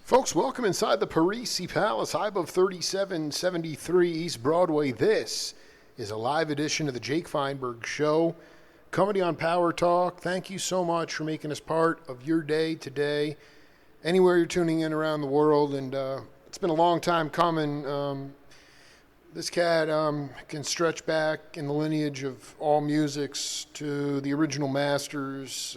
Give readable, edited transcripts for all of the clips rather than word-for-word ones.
Folks, welcome inside the Parisi Palace, high above 3773 East Broadway. This is a live edition of the Jake Feinberg Show, comedy on Power Talk. Thank you so much for making us part of your day today, anywhere you're tuning in around the world. And it's been a long time coming. This cat can stretch back in the lineage of all musics to the original masters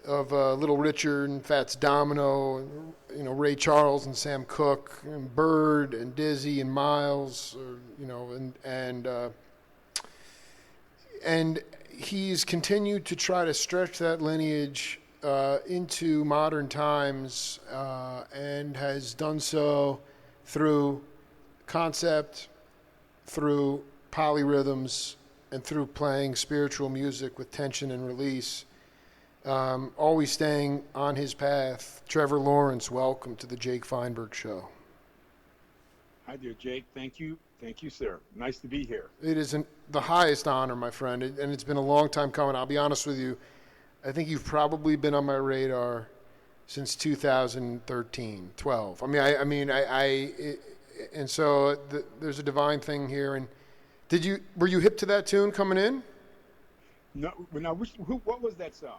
of Little Richard and Fats Domino, and, Ray Charles and Sam Cooke and Bird and Dizzy and Miles, and he's continued to try to stretch that lineage into modern times, and has done so through concept, through polyrhythms, and through playing spiritual music with tension and release. Always staying on his path. Trevor Lawrence, welcome to the Jake Feinberg Show. Hi there, Jake. Thank you. Thank you, sir. Nice to be here. It is the highest honor, my friend, and it's been a long time coming. I'll be honest with you. I think you've probably been on my radar since 2013, 12. There's a divine thing here. And were you hip to that tune coming in? No. Now, what was that song?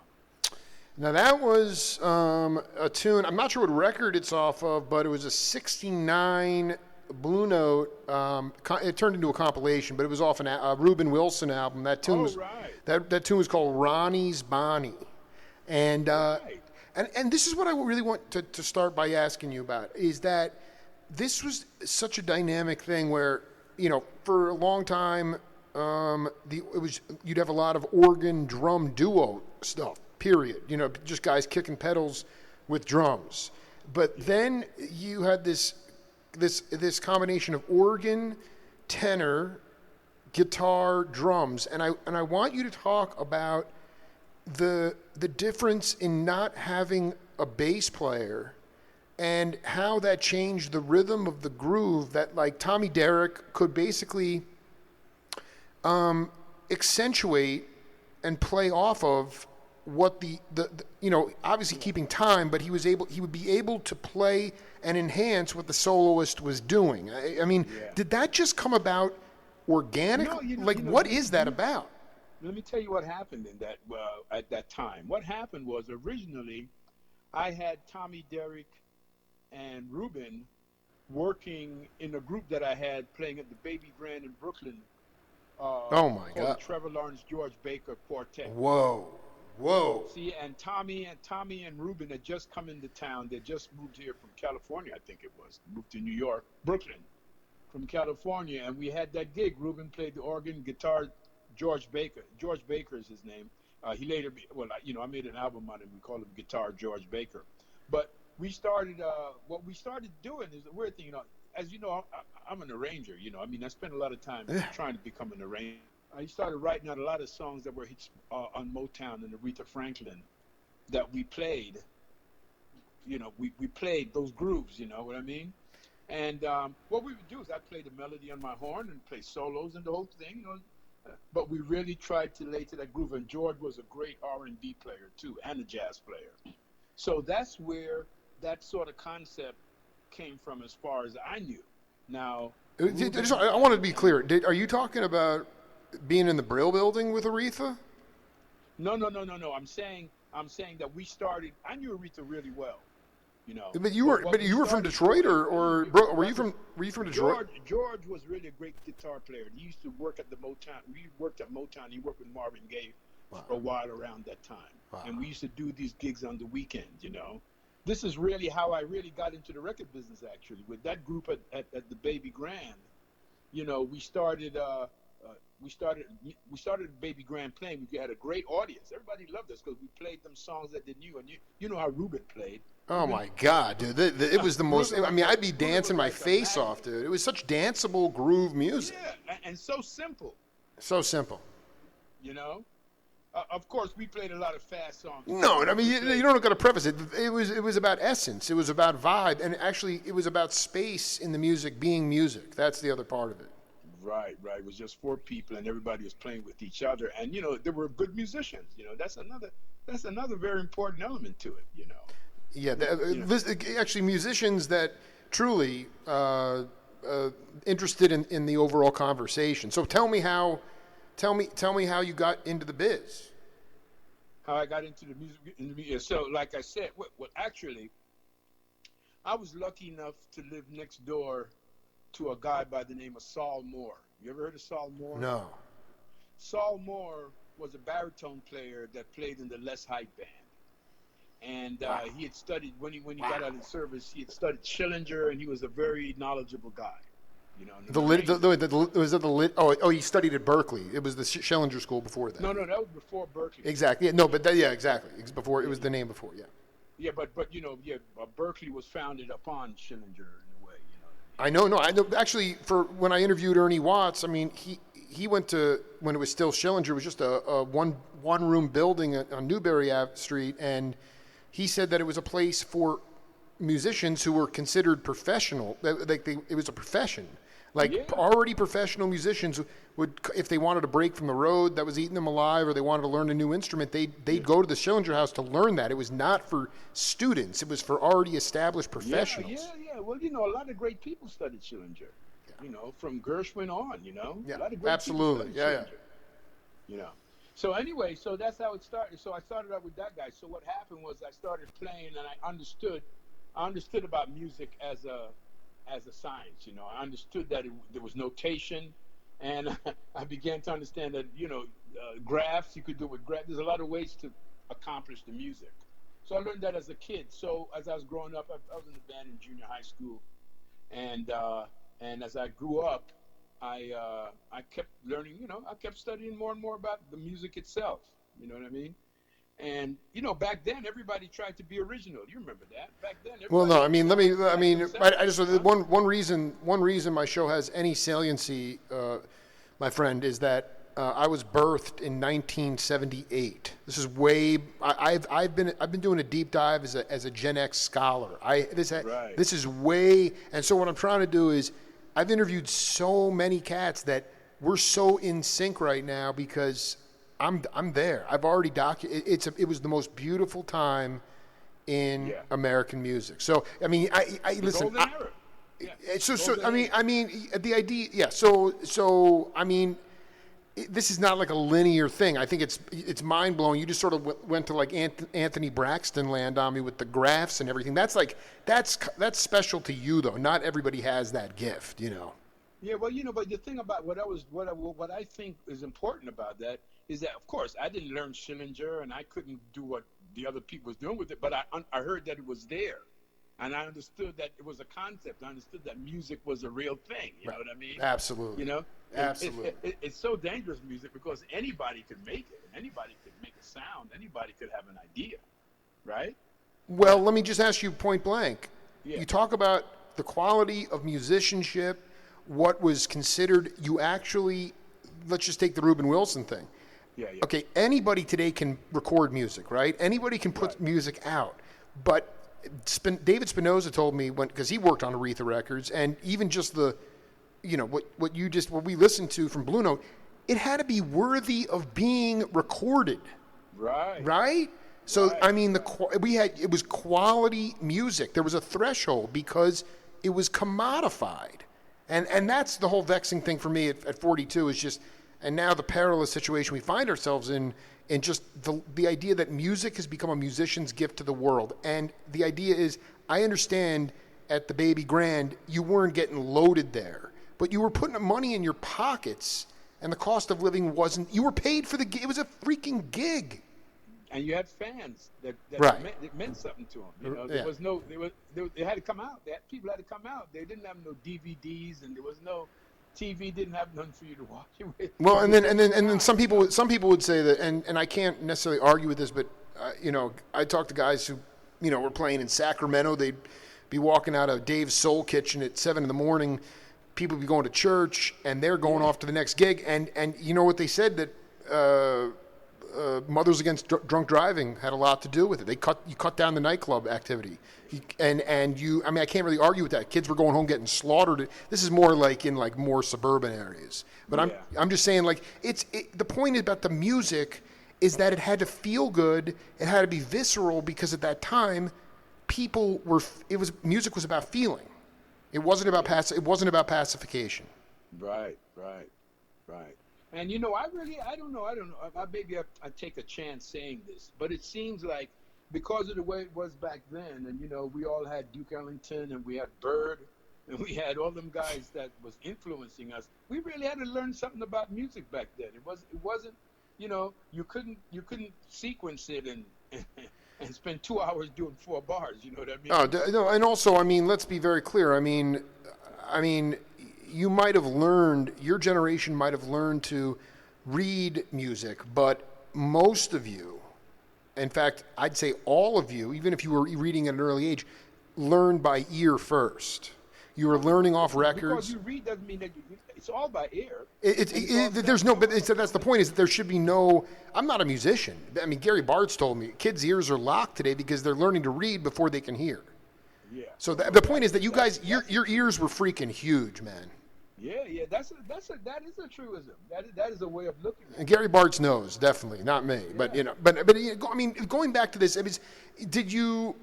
Now, that was a tune. I'm not sure what record it's off of, but it was a 69 Blue Note. It turned into a compilation, but it was off a Reuben Wilson album. That tune that tune was called Ronnie's Bonnie. And this is what I really want to start by asking you about, is that this was such a dynamic thing where, for a long time, you'd have a lot of organ drum duo stuff, period. Just guys kicking pedals with drums. But then you had this combination of organ, tenor, guitar, drums, and I want you to talk about the difference in not having a bass player and how that changed the rhythm of the groove that, like, Tommy Derrick could basically accentuate and play off of what the obviously keeping time, but he would be able to play and enhance what the soloist was doing. Did that just come about organic? What is that about? Let me tell you what happened in that at that time. What happened was, originally I had Tommy Derrick and Reuben working in a group that I had playing at the Baby Grand in Brooklyn. Oh my God! The Trevor Lawrence George Baker Quartet. Whoa. See, and Tommy and Reuben had just come into town. They just moved here from California, I think it was. Moved to New York, Brooklyn, from California, and we had that gig. Reuben played the organ, guitar. George Baker is his name. He later, I made an album on him. We called him Guitar George Baker. But we started. What we started doing is a weird thing. As you know, I'm an arranger. I spent a lot of time trying to become an arranger. I started writing out a lot of songs that were hits on Motown and Aretha Franklin that we played. We played those grooves. You know what I mean? And what we would do is I'd play the melody on my horn and play solos and the whole thing. But we really tried to lay to that groove. And George was a great R&B player too, and a jazz player. So that's where that sort of concept came from, as far as I knew. Now, I want to be clear. Are you talking about being in the Brill Building with Aretha? No. I'm saying that we started. I knew Aretha really well. But you were from Detroit, or were you from Detroit? George was really a great guitar player. He used to work at the Motown. We worked at Motown. He worked with Marvin Gaye for a while around that time. Wow. And we used to do these gigs on the weekend. This is really how I really got into the record business, actually, with that group at the Baby Grand. We started Baby Grand playing. We had a great audience. Everybody loved us because we played them songs that they knew. And you know how Reuben played. Oh my God, dude! It was the most. I'd be dancing my face off, dude. It was such danceable groove music. Yeah, and so simple. So simple. Of course, we played a lot of fast songs. No, you don't got to preface it. It was about essence. It was about vibe, and actually, it was about space in the music being music. That's the other part of it. Right. It was just four people, and everybody was playing with each other, and there were good musicians. That's another very important element to it. Yeah, You know. actually, musicians that truly interested in the overall conversation. So tell me how you got into the biz. How I got into the music. So, like I said, well, actually, I was lucky enough to live next door to a guy by the name of Saul Moore. You ever heard of Saul Moore? No. Saul Moore was a baritone player that played in the Les Hyde band. And Wow. he had studied when he got out of the service. He had studied Schillinger, and he was a very knowledgeable guy. You know, Was that the lit? Oh, he studied at Berkeley. It was the Schellinger School before that. No, that was before Berkeley. Exactly. Yeah, no, but yeah, exactly. It's before. It was the name before. Yeah. Yeah, but Berkeley was founded upon Schillinger in a way. You know. I know. No, I know. Actually, for when I interviewed Ernie Watts, I mean, he went to when it was still Schillinger. It was just a one room building on Newberry Street, and he said that it was a place for musicians who were considered professional. It was a profession. Already professional musicians would, if they wanted a break from the road that was eating them alive, or they wanted to learn a new instrument, they'd go to the Schillinger House to learn that. It was not for students; it was for already established professionals. Yeah. Well, a lot of great people studied Schillinger. Yeah. From Gershwin on. Yeah, a lot of great absolutely. People studied Schillinger. So anyway, so that's how it started. So I started out with that guy. So what happened was I started playing, and I understood about music as a science. I understood that there was notation, and I began to understand that graphs, you could do with graphs. There's a lot of ways to accomplish the music. So I learned that as a kid. So as I was growing up, I was in the band in junior high school, and as I grew up, I kept learning. I kept studying more and more about the music itself. You know what I mean? And back then everybody tried to be original. You remember that? Back then. Well, no, I mean, I just one reason my show has any saliency, my friend, is that I was birthed in 1978. This is I've been doing a deep dive as a Gen X scholar. This is way, and so what I'm trying to do is I've interviewed so many cats that we're so in sync right now because I'm there. I've already documented. It was the most beautiful time in American music. So I mean, I listen. Golden era. Yeah. So I mean the idea. Yeah. So I mean, this is not like a linear thing. I think it's mind blowing. You just sort of went to like Anthony Braxton land on me with the graphs and everything. That's special to you though. Not everybody has that gift. Yeah. Well, but the thing about what I think is important about that is that, of course, I didn't learn Schillinger, and I couldn't do what the other people was doing with it, but I heard that it was there, and I understood that it was a concept. I understood that music was a real thing. You know what I mean? Absolutely. Absolutely. It's so dangerous, music, because anybody could make it. Anybody could make a sound. Anybody could have an idea, right? Well, let me just ask you point blank. Yeah. You talk about the quality of musicianship, what was considered, let's just take the Reuben Wilson thing. Yeah. Okay, anybody today can record music, right? Anybody can put music out. But David Spinoza told me, because he worked on Aretha Records, and even just what we listened to from Blue Note, it had to be worthy of being recorded. Right. Right? So, I mean, it was quality music. There was a threshold because it was commodified. And that's the whole vexing thing for me at 42 is just, and now the perilous situation we find ourselves in just the idea that music has become a musician's gift to the world. And the idea is, I understand at the Baby Grand, you weren't getting loaded there, but you were putting money in your pockets, and the cost of living you were paid for it was a freaking gig. And you had fans that meant something to them. There was they had to come out. People had to come out. They didn't have no DVDs, and there was no TV. Didn't have nothing for you to watch it with. Well, and then some people would say that, and I can't necessarily argue with this, but I talk to guys who were playing in Sacramento. They'd be walking out of Dave's Soul Kitchen at 7 a.m. People would be going to church, and they're going off to the next gig. And you know what they said, that Mothers Against Drunk Driving had a lot to do with it. You cut down the nightclub activity, I can't really argue with that. Kids were going home getting slaughtered. This is more like in more suburban areas. But I'm just saying, the point about the music is that it had to feel good. It had to be visceral, because at that time, people were. It was music was about feeling. It wasn't about It wasn't about pacification. Right, right, right. And you know, I don't know. Maybe I take a chance saying this, but it seems like because of the way it was back then, and you know, we all had Duke Ellington, and we had Bird, and we had all them guys that was influencing us. We really had to learn something about music back then. It wasn't, you know, you couldn't sequence it and and spend 2 hours doing 4 bars. You know what I mean? Oh no, and also, I mean, let's be very clear. I mean, you might have learned. Your generation might have learned to read music, but most of you, in fact, I'd say all of you, even if you were reading at an early age, learned by ear first. You were learning off records. Because you read doesn't mean that it's all by ear. There's no, but that's the point. Is that there should be no. I'm not a musician. I mean, Gary Bartz told me kids' ears are locked today because they're learning to read before they can hear. Yeah. So the point is that you guys, your ears were freaking huge, man. Yeah. That is a truism. That is a way of looking at it. And Gary Bartz knows, definitely, not me. Yeah. But you know, I mean, going back to this, did you,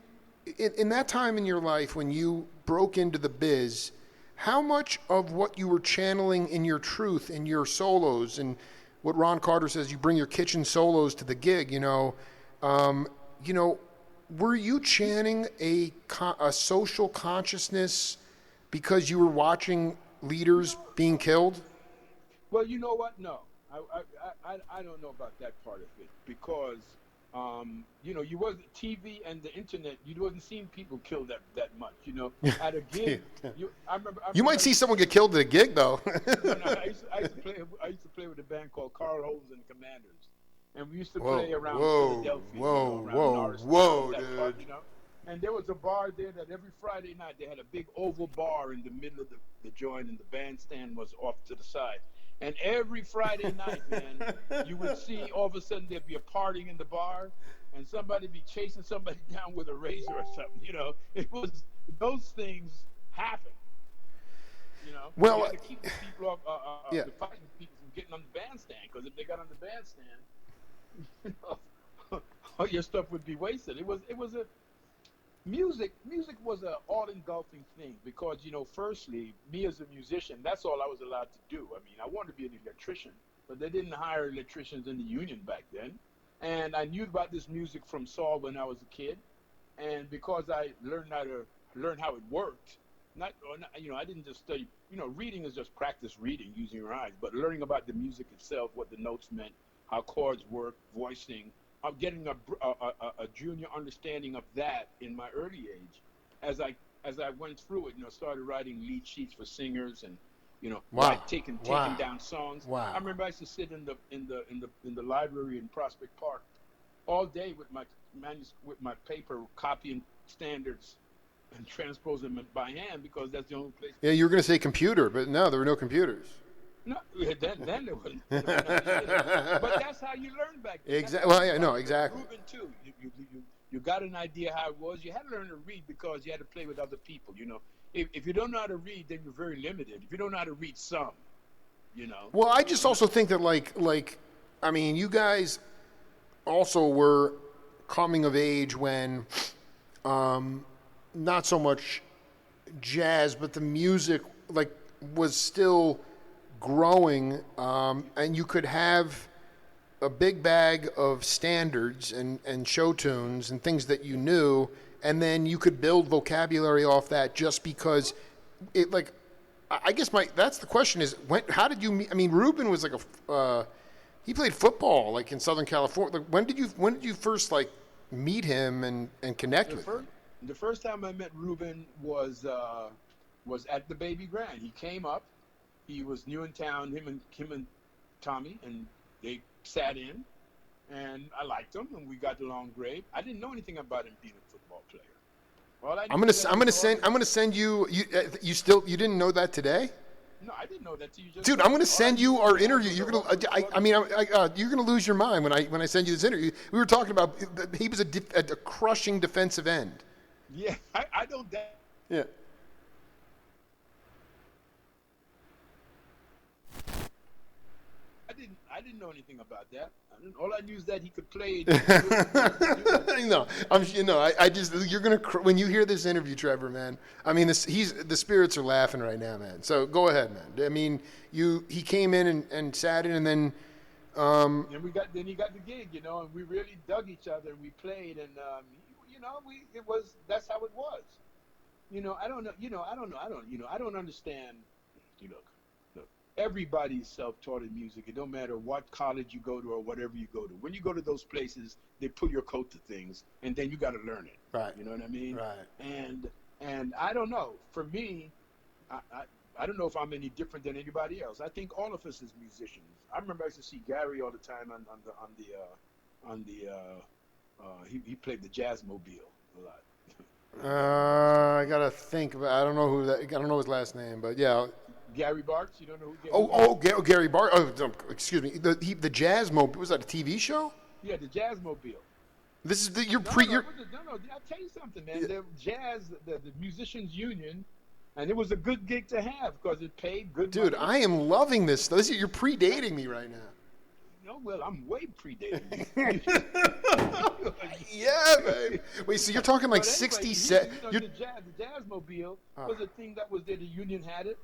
in that time in your life when you broke into the biz, how much of what you were channeling in your truth, in your solos, and what Ron Carter says, you bring your kitchen solos to the gig, were you chanting a social consciousness because you were watching leaders being killed? Well, you know what? No, I don't know about that part of it because you wasn't TV and the internet. You wasn't seeing people killed that much. You know, at a gig, I remember you might see someone get killed at a gig, though. I used to play with a band called Carl Holmes and the Commanders, and we used to play around Philadelphia, around Norristown, dude. Part, you know. And there was a bar there that every Friday night they had a big oval bar in the middle of the joint, and the bandstand was off to the side. And every Friday night, man, you would see all of a sudden there'd be a partying in the bar, and somebody be chasing somebody down with a razor or something. You know, it was those things happen. You know, well, you had to keep the people off, the fighting people from getting on the bandstand, because if they got on the bandstand, you know, all your stuff would be wasted. It was a Music was an all-engulfing thing because, you know, firstly, me as a musician, that's all I was allowed to do. I mean, I wanted to be an electrician, but they didn't hire electricians in the union back then. And I knew about this music from Saul when I was a kid. And because I learned how it worked, I didn't just study, reading is just practice reading using your eyes, but learning about the music itself, what the notes meant, how chords work, voicing, I'm getting a junior understanding of that in my early age, as I went through it. Started writing lead sheets for singers and taking down songs. Wow. I remember I used to sit in the library in Prospect Park all day with my paper, copying standards and transposing them by hand because that's the only place. Yeah, you were going to say computer, but no, there were no computers. No, then there wasn't. But that's how you learned back then. Exactly. Well, yeah, no, exactly. Reuben too. You got an idea how it was. You had to learn to read because you had to play with other people. If you don't know how to read, then you're very limited. If you don't know how to read some, Well, I just also think that I mean, you guys also were coming of age when, not so much jazz, but the music was still growing, and you could have a big bag of standards and show tunes and things that you knew, and then you could build vocabulary off that just because it I guess that's the question is how did you meet? I mean, Reuben was he played football in Southern California. When did you first meet him and connect with him? The first time I met Reuben was at the Baby Grand. He came up. He was new in town, him and Tommy, and they sat in, and I liked him, and we got along great. I didn't know anything about him being a football player. I'm gonna send you. You didn't know that today? No, I didn't know that till you just. Dude, I'm gonna send you our interview. You're gonna. You're gonna lose your mind when I send you this interview. We were talking about he was a crushing defensive end. Yeah, I don't. Yeah. I didn't know anything about that. All I knew is that he could play. No, I just you're gonna when you hear this interview, Trevor, man. I mean, the spirits are laughing right now, man. So go ahead, man. I mean, he came in and sat in, and then. And he got the gig, and we really dug each other. And we played, and that's how it was. I don't know. I don't understand. Look, everybody's self-taught in music. It don't matter what college you go to or whatever you go to. When you go to those places, they put your coat to things, and then you got to learn it. Right. You know what I mean? Right. And I don't know. For me, I don't know if I'm any different than anybody else. I think all of us as musicians. I remember I used to see Gary all the time he played the Jazzmobile a lot. I gotta think about. I don't know his last name, but yeah. Gary Bartz. You don't know who? Gary Bartz. Oh, excuse me. The Jazzmobile, was that a TV show? Yeah, the Jazzmobile. This is the No. I'll tell you something, man. Yeah. The jazz, the musicians union, and it was a good gig to have because it paid good. Dude, money. I am loving this. You're predating me right now. No, well, I'm way predating. Yeah, man. Wait, so you're talking like 67? The Jazzmobile was a thing that was there. The union had it,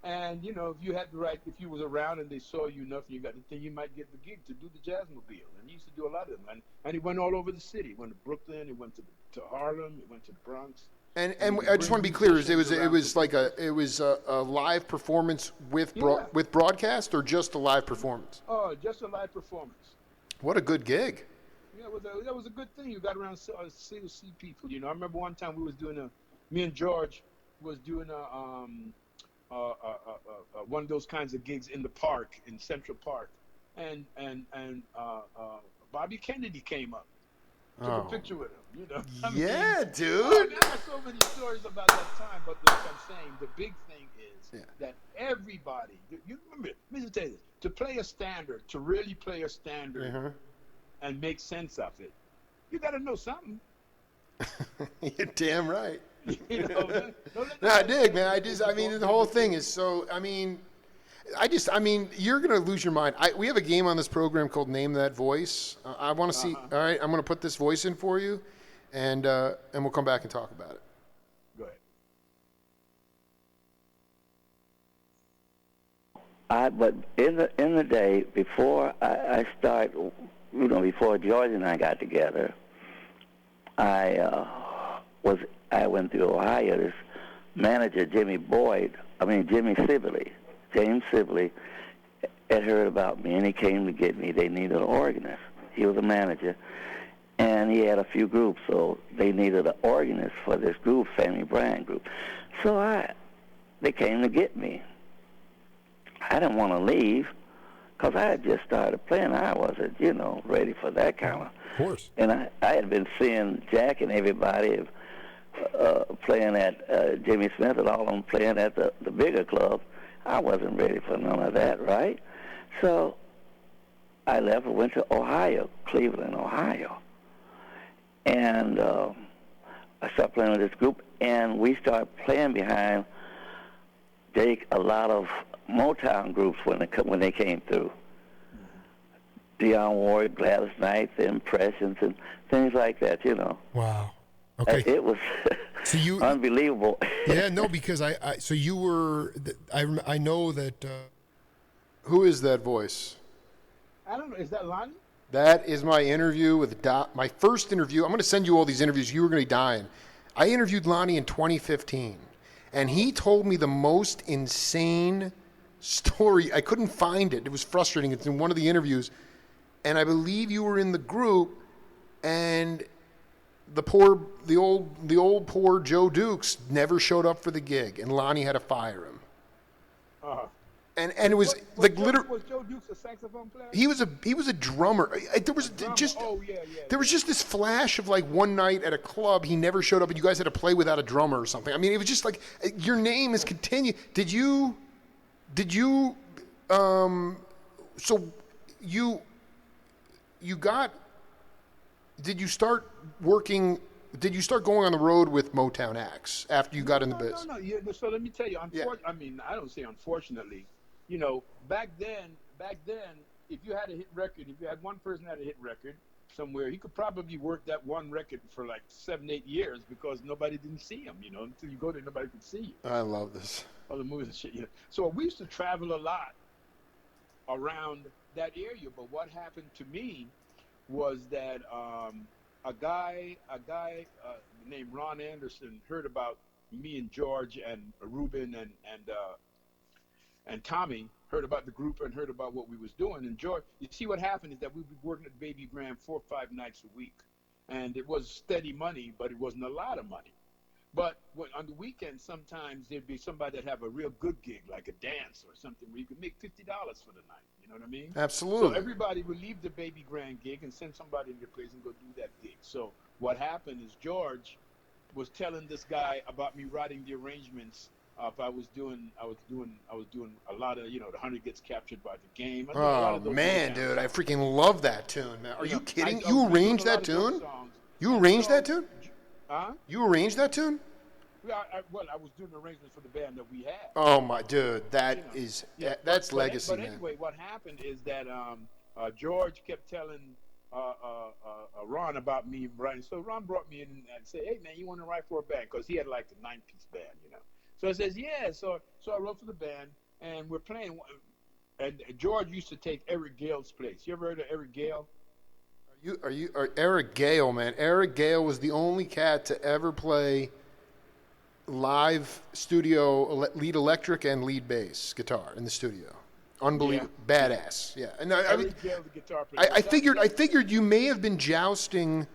and if you was around and they saw you enough, and you got the thing, you might get the gig to do the Jazzmobile. And he used to do a lot of them, and he went all over the city. He went to Brooklyn. He went to Harlem. He went to the Bronx. And I just want to be clear: it was like a live performance with broadcast, or just a live performance? Oh, just a live performance. What a good gig! Yeah, that was a good thing. You got around see people. I remember one time me and George was doing one of those kinds of gigs in the park in Central Park, and Bobby Kennedy came up. Took a picture with him, Dude. I have so many stories about that time, but like I'm saying, the big thing is that everybody, you remember, let me tell you this, to really play a standard and make sense of it, you got to know something. You're damn right. No, I dig, man. The whole thing is so, you're going to lose your mind. We have a game on this program called Name That Voice. I want to see, all right, I'm going to put this voice in for you, and we'll come back and talk about it. Go ahead. But in the day, before I start, before George and I got together, I went to Ohio. This manager, James Sibley had heard about me, and he came to get me. They needed an organist. He was a manager, and he had a few groups, so they needed an organist for this group, Sammy Bryan group. So they came to get me. I didn't want to leave because I had just started playing. I wasn't, ready for that kind of. Of course. And I had been seeing Jack and everybody playing at Jimmy Smith and all of them playing at the bigger club. I wasn't ready for none of that, right? So I left and went to Ohio, Cleveland, Ohio. And I started playing with this group, and we started playing behind a lot of Motown groups when they came through. Dionne Warwick, Gladys Knight, The Impressions, and things like that, Wow. Okay. It was unbelievable. Yeah, no, because so you were, I know that. Who is that voice? I don't know. Is that Lonnie? That is my interview with my first interview. I'm going to send you all these interviews. You were going to be dying. I interviewed Lonnie in 2015, and he told me the most insane story. I couldn't find it. It was frustrating. It's in one of the interviews, and I believe you were in the group, and the old poor Joe Dukes never showed up for the gig, and Lonnie had to fire him. And it was literally. Was Joe Dukes a saxophone player? He was a drummer. There was just this flash of like one night at a club he never showed up, and you guys had to play without a drummer or something. It was just like your name is continued. Did you start working? Did you start going on the road with Motown acts after you got in the biz? No. Yeah, so let me tell you. I don't say unfortunately. Back then, if you had a hit record, if you had one person had a hit record somewhere, he could probably work that one record for like 7, 8 years because nobody didn't see him. Until you go there, nobody could see you. I love this. All the movies and shit. So we used to travel a lot around that area. But what happened to me was that a guy named Ron Anderson heard about me and George and Reuben and Tommy, heard about the group and heard about what we was doing. And George, you see what happened is that we'd be working at Baby Grand 4 or 5 nights a week. And it was steady money, but it wasn't a lot of money. But on the weekends, sometimes there'd be somebody that have a real good gig, like a dance or something, where you could make $50 for the night. You know what I mean? Absolutely. So everybody would leave the Baby Grand gig and send somebody to their place and go do that gig. So what happened is George was telling this guy about me writing the arrangements. If I was doing a lot of, the 100 Gets Captured by the Game. Oh man, dude, I freaking love that tune, man. Are you kidding? You arranged that tune? You arranged that tune? Huh? You arranged that tune? I was doing arrangements for the band that we had. Oh my dude, that's legacy, but man. anyway, what happened is that George kept telling Ron about me writing. So Ron brought me in and said, "Hey man, you want to write for a band?" Because he had like a 9-piece band, So I says, "Yeah." So I wrote for the band, and we're playing. And George used to take Eric Gale's place. You ever heard of Eric Gale? Are Eric Gale, man? Eric Gale was the only cat to ever play live studio lead electric and lead bass guitar in the studio. Unbelievable, badass. Yeah, and Eric Gale, the guitar player. I figured you may have been jousting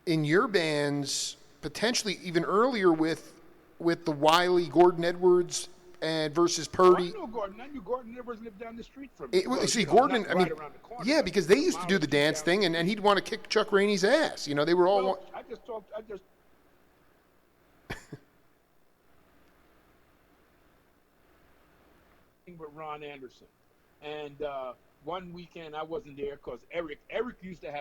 in your bands potentially even earlier with the Wiley, Gordon Edwards, and versus Purdy. I knew Gordon Edwards lived down the street from me. Gordon. I mean, right around the corner, yeah, because they used to do the dance thing, and he'd want to kick Chuck Rainey's ass. They were all. Well, I just with Ron Anderson, and one weekend I wasn't there because Eric used to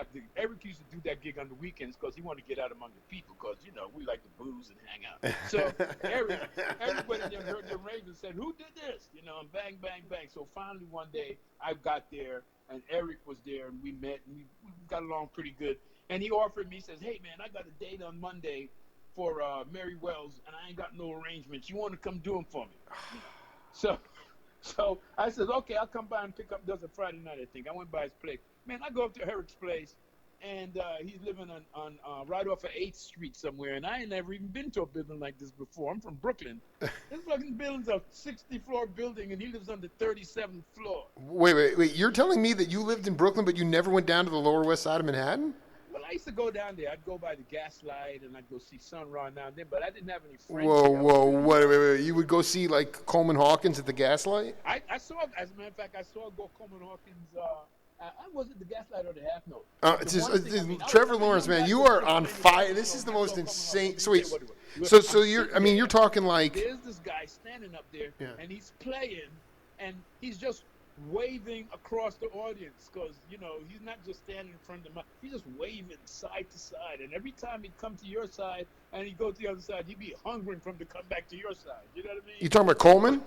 do that gig on the weekends because he wanted to get out among the people because we like to booze and hang out. So Eric went in there and heard the arrangement and said, "Who did this?" And bang, bang, bang. So finally one day I got there and Eric was there and we met and we got along pretty good. And he offered me, he says, "Hey man, I got a date on Monday for Mary Wells and I ain't got no arrangements. You want to come do them for me?" So I said, "Okay, I'll come by and pick up." That was a Friday night, I think. I went by his place. Man, I go up to Eric's place, and he's living on right off of 8th Street somewhere, and I ain't never even been to a building like this before. I'm from Brooklyn. This fucking building's a 60-floor building, and he lives on the 37th floor. Wait. You're telling me that you lived in Brooklyn, but you never went down to the Lower West Side of Manhattan? Well, I used to go down there. I'd go by the Gaslight, and I'd go see Sun Ra now and then, but I didn't have any friends. Whoa, wait. You would go see, like, Coleman Hawkins at the Gaslight? I saw, as a matter of fact, Coleman Hawkins, was it the Gaslight or the Half Note? Trevor Lawrence, man, you are on fire. This is the most insane. So you're talking like. There's this guy standing up there, and he's playing, and he's just waving across the audience because he's not just standing in front of the mic. He's just waving side to side, and every time he'd come to your side and he'd go to the other side, he'd be hungering for him to come back to your side. You know what I mean? You talking about Coleman?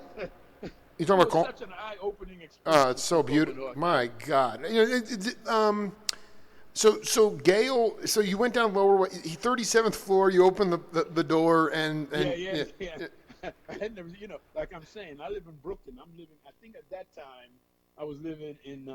You talking about Coleman? Such an eye-opening experience. Oh, it's so beautiful. My God. So Gale. So you went down lower. 37th floor. You opened the door and yeah. I had never, like I'm saying, I live in Brooklyn. I think at that time, I was living in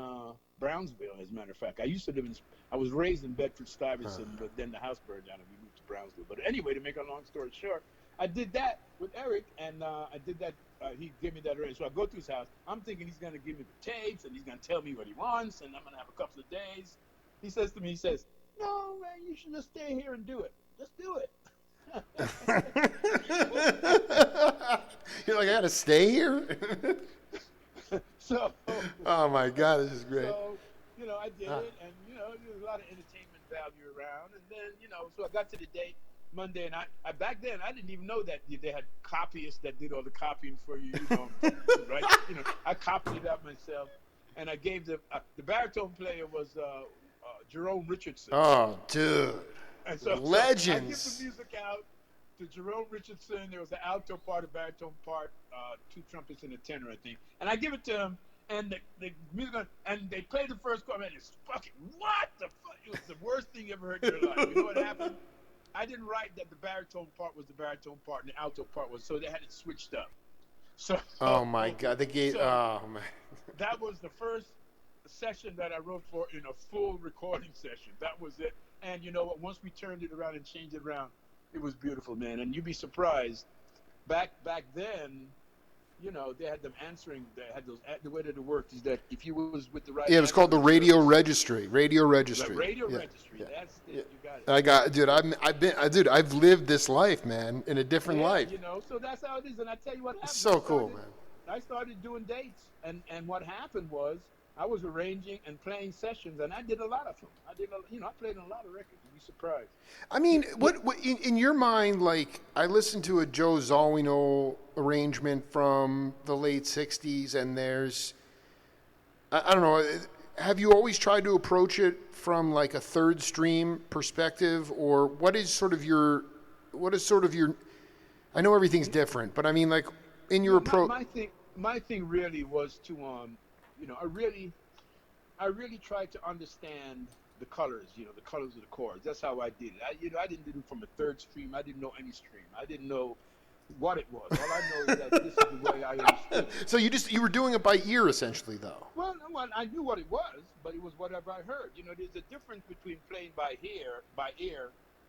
Brownsville, as a matter of fact. I was raised in Bedford-Stuyvesant, but then the house burned down and we moved to Brownsville. But anyway, to make a long story short, I did that with Eric, and I did that. He gave me that arrangement. So I go to his house. I'm thinking he's going to give me the tapes, and he's going to tell me what he wants, and I'm going to have a couple of days. He says to me, "No, man, you should just stay here and do it. Just do it." You're like, I gotta stay here. Oh my God, this is great. So, I did it, and there's a lot of entertainment value around, and then so I got to the date Monday, and I back then I didn't even know that they had copyists that did all the copying for you, right? I copied it out myself, and I gave the baritone player was Jerome Richardson. Oh, dude. And so legends. I give the music out to Jerome Richardson. There was an alto part, a baritone part, 2 trumpets and a tenor, I think. And I give it to him, and the music, and they played the first chord, and it's fucking, what the fuck? It was the worst thing you ever heard in your life. You know what happened? I didn't write that the baritone part was the baritone part and the alto part was, so they had it switched up. So, Oh my God, the gate. Oh man. That was the first session that I wrote for in a full recording session. That was it. And you know what? Once we turned it around and changed it around, it was beautiful, man. And you'd be surprised. Back then, you know, they had them answering. They had those. The way that it worked is that if you was with the right. Yeah, it was called the radio registry. Radio registry. The radio yeah. registry. Yeah. That's it. Yeah. You got it. I got, dude. I've lived this life, man, in a different life. You know, so that's how it is. And I tell you what happened. It's so cool, man. I started doing dates, and what happened was I was arranging and playing sessions, and I did a lot of them. I played on a lot of records. You'd be surprised. I mean, what in your mind? Like, I listened to a Joe Zawinul arrangement from the late '60s, and there's, I don't know. Have you always tried to approach it from like a third stream perspective, or what is sort of your? I know everything's different, but I mean, like, in your approach. My thing really was to I really tried to understand the colors, the colors of the chords. That's how I did it. I didn't do it from a third stream. I didn't know any stream. I didn't know what it was. All I know is that this is the way I understood it. So you were doing it by ear, essentially, though. Well, I knew what it was, but it was whatever I heard. There's a difference between playing by ear,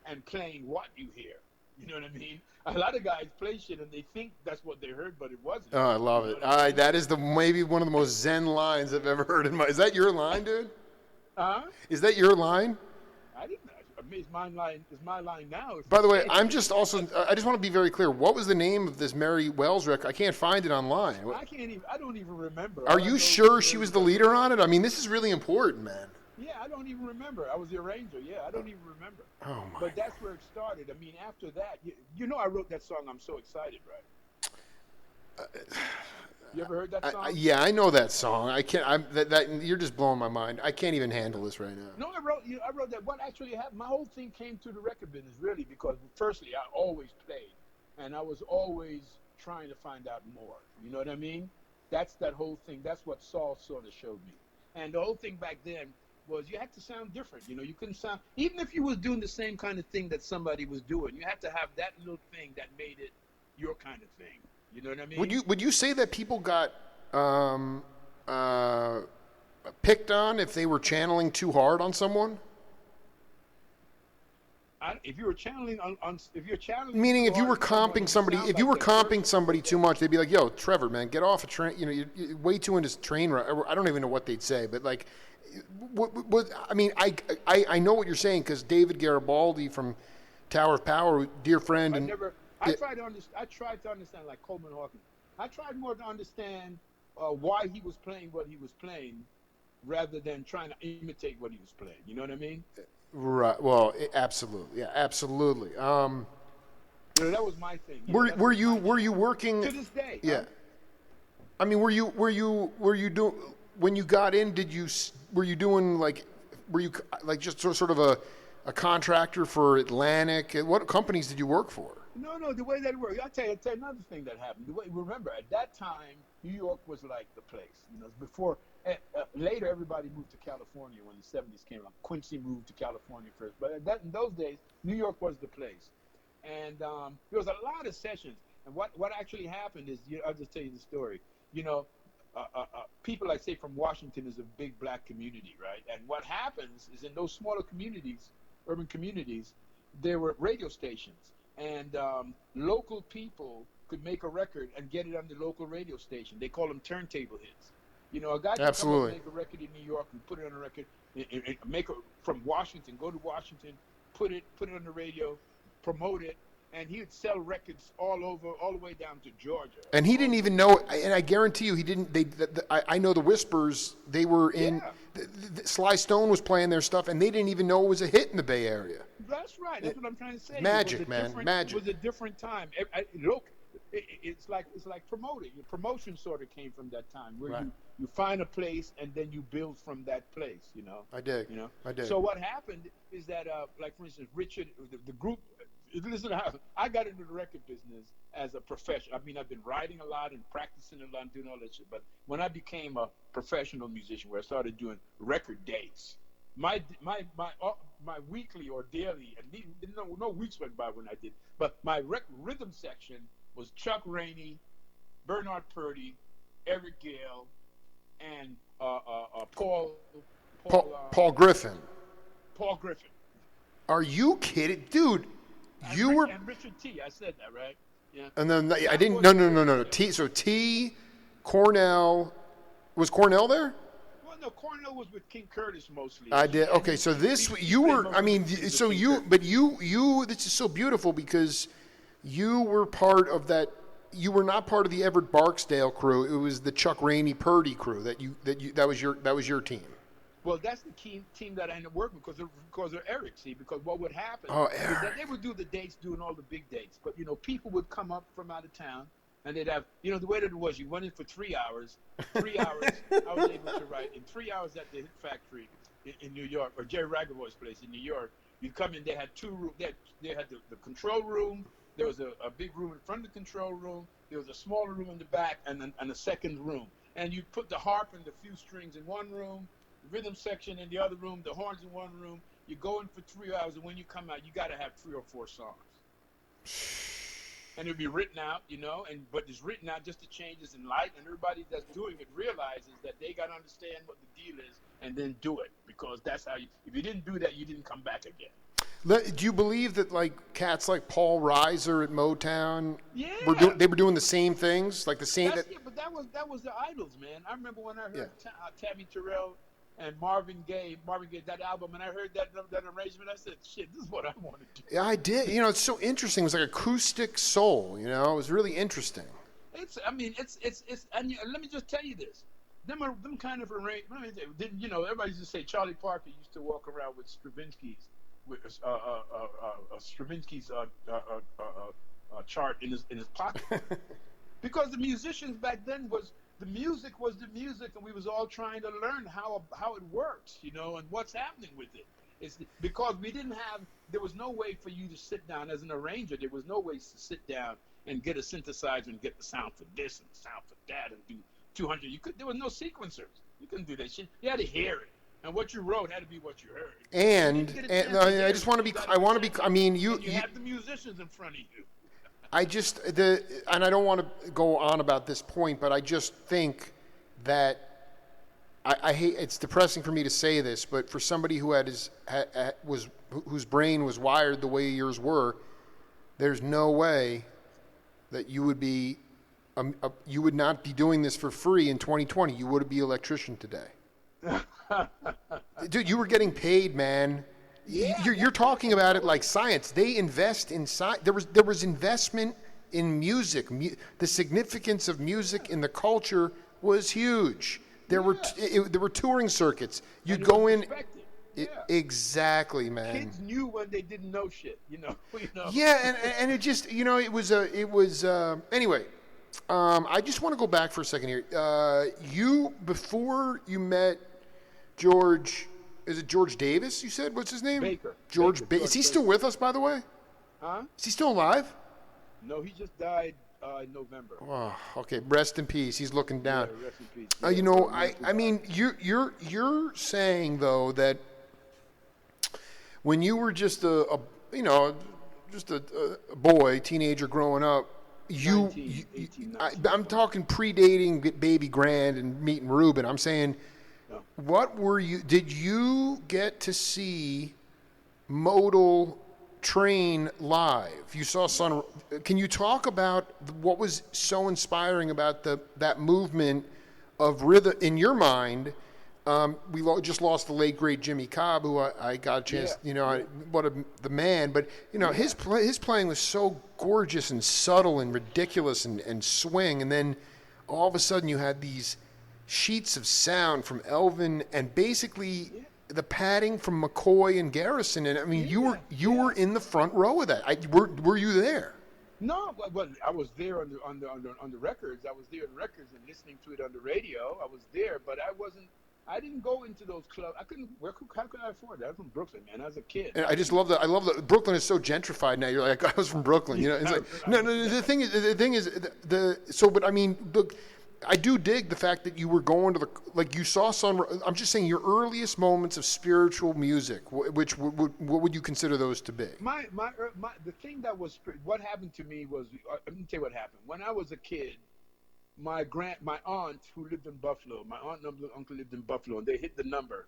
and playing what you hear. You know what I mean? A lot of guys play shit and they think that's what they heard, but it wasn't. Oh, I love it. That is maybe one of the most zen lines I've ever heard in my. Is that your line, dude? Is that your line? I didn't. It's my line. It's my line now. By the way, I just want to be very clear. What was the name of this Mary Wells record? I can't find it online. I don't even remember. Are you sure she was the leader on it? I mean, this is really important, man. Yeah, I don't even remember. I was the arranger. Yeah, I don't even remember. Oh my! But that's where it started. I mean, after that, I wrote that song. I'm so excited, right? You ever heard that song? Yeah, I know that song. I can't. You're just blowing my mind. I can't even handle this right now. No, I wrote that. What actually happened? My whole thing came to the record business really because, firstly, I always played, and I was always trying to find out more. You know what I mean? That's that whole thing. That's what Saul sort of showed me. And the whole thing back then was you had to sound different. You couldn't sound, even if you was doing the same kind of thing that somebody was doing, you had to have that little thing that made it your kind of thing. You know what I mean? Would you say that people got picked on if they were channeling too hard on someone? If you were channeling if you're channeling, meaning if you were comping somebody too much, they'd be like, "Yo, Trevor, man, get off a train. You're way too into train ride." I don't even know what they'd say, but like, I know what you're saying because David Garibaldi from Tower of Power, dear friend, I tried to understand like Coleman Hawkins. I tried more to understand why he was playing what he was playing, rather than trying to imitate what he was playing. You know what I mean? Right. Well, absolutely. Yeah, absolutely. That was my thing. Were you working to this day? Yeah. I mean, were you doing when you got in? Were you just sort of a contractor for Atlantic? What companies did you work for? No. The way that it worked. I'll tell you another thing that happened. Remember, at that time, New York was like the place. Before. Later, everybody moved to California when the 70s came around. Quincy moved to California first. But in those days, New York was the place. And there was a lot of sessions. And what actually happened is, I'll just tell you the story. People, like, say, from Washington is a big black community, right? And what happens is in those smaller communities, urban communities, there were radio stations. And local people could make a record and get it on the local radio station. They call them turntable hits. A guy can come and make a record in New York and put it on a record, from Washington, go to Washington, put it on the radio, promote it, and he would sell records all the way down to Georgia. And he didn't even know, and I guarantee you he didn't, I know the Whispers, they were in, Sly Stone was playing their stuff, and they didn't even know it was a hit in the Bay Area. That's right, that's what I'm trying to say. Magic, man, magic. It was a different time. Look, it's like promoting. Your promotion sort of came from that time where you find a place and then you build from that place. I dig. I dig. So what happened is that, like for instance, Richard, the group, Listen, I got into the record business as a profession. I mean, I've been writing a lot and practicing a lot and doing all that shit. But when I became a professional musician, where I started doing record dates, my weekly or daily, and no weeks went by when I did. But my rhythm section was Chuck Rainey, Bernard Purdy, Eric Gale, and Paul Griffin. Paul Griffin. Are you kidding, dude? And Richard T. I said that, right? Yeah. And then I didn't. No. T. Cornell. Was Cornell there? Well, no. Cornell was with King Curtis mostly. I did. Okay, so you were. I mean, so you. But you. This is so beautiful because you were part of that. You were not part of the Everett Barksdale crew. It was the Chuck Rainey Purdy crew that was your team. Well, that's the key team that I ended up working with because of Eric. See, because what would happen is that they would do the dates, doing all the big dates. But people would come up from out of town, and they'd have, the way that it was, you went in for 3 hours. 3 hours, I was able to write in 3 hours at the Hit Factory in New York, or Jerry Ragaboy's place in New York. You come in, they had 2 rooms. They had the control room. There was a big room in front of the control room. There was a smaller room in the back, and a second room. And you put the harp and the few strings in one room, the rhythm section in the other room, the horns in one room. You go in for 3 hours, and when you come out, you got to have 3 or 4 songs. And it'll be written out, but it's written out just the changes in light, and everybody that's doing it realizes that they got to understand what the deal is and then do it, because that's how if you didn't do that, you didn't come back again. Do you believe that cats like Paul Reiser at Motown, they were doing the same things, like the same? But that was the idols, man. I remember when I heard Tammy Terrell and Marvin Gaye, that album, and I heard that arrangement. I said, "Shit, this is what I want to do." Yeah, I did. It's so interesting. It was like acoustic soul. It was really interesting. It's. And let me just tell you this. Them kind of arrangements. Everybody used to say Charlie Parker used to walk around with Stravinsky's. With Stravinsky's chart in his pocket, because the musicians back then the music, and we was all trying to learn how it works, and what's happening with it. It's because there was no way for you to sit down as an arranger. There was no way to sit down and get a synthesizer and get the sound for this and the sound for that and do 200. There was no sequencers. You couldn't do that shit. You had to hear it. And what you wrote had to be what you heard. And I just want to be. I mean, you have the musicians in front of you. And I don't want to go on about this point, but I just think that I hate. It's depressing for me to say this, but for somebody who whose brain was wired the way yours were, there's no way that you would be. You would not be doing this for free in 2020. You would be an electrician today. Dude, you were getting paid, man. Yeah, you're talking about it like science. They invest in science. There was investment in music. The significance of music in the culture was huge. There were touring circuits. You'd go in. Exactly, man. Kids knew when they didn't know shit. Yeah, and it just it was anyway. I just want to go back for a second here. Before you met George, is it George Davis? You said, what's his name? Baker. George Baker. Is he still with us, by the way? Huh? Is he still alive? No, he just died in November. Oh, okay. Rest in peace. He's looking down. Yeah, rest in peace. I mean, you're saying though that when you were just a boy, teenager growing up, 18, I'm talking predating Baby Grand and meeting Reuben. I'm saying. What did you get to see Modal train live? You saw can you talk about what was so inspiring about that movement of rhythm in your mind? We just lost the late great Jimmy Cobb, who I got a chance, the man, but his playing was so gorgeous and subtle and ridiculous and swing. And then all of a sudden you had these sheets of sound from Elvin and basically the padding from McCoy and Garrison, and I mean you were in the front row of that. Were you there? No, but I was there on the records. I was there on records and listening to it on the radio. I was there, but I I didn't go into those clubs. I couldn't. How could I afford that? I was from Brooklyn, man. I was a kid. And I just love that. I love that Brooklyn is so gentrified now. You're like, I was from Brooklyn. You know, it's like no. The thing is, But I mean, look, I do dig the fact that you were going to you saw some. I'm just saying your earliest moments of spiritual music. What would you consider those to be? The thing that was what happened to me was, let me tell you what happened. When I was a kid, my aunt who lived in Buffalo, my aunt and uncle lived in Buffalo, and they hit the number,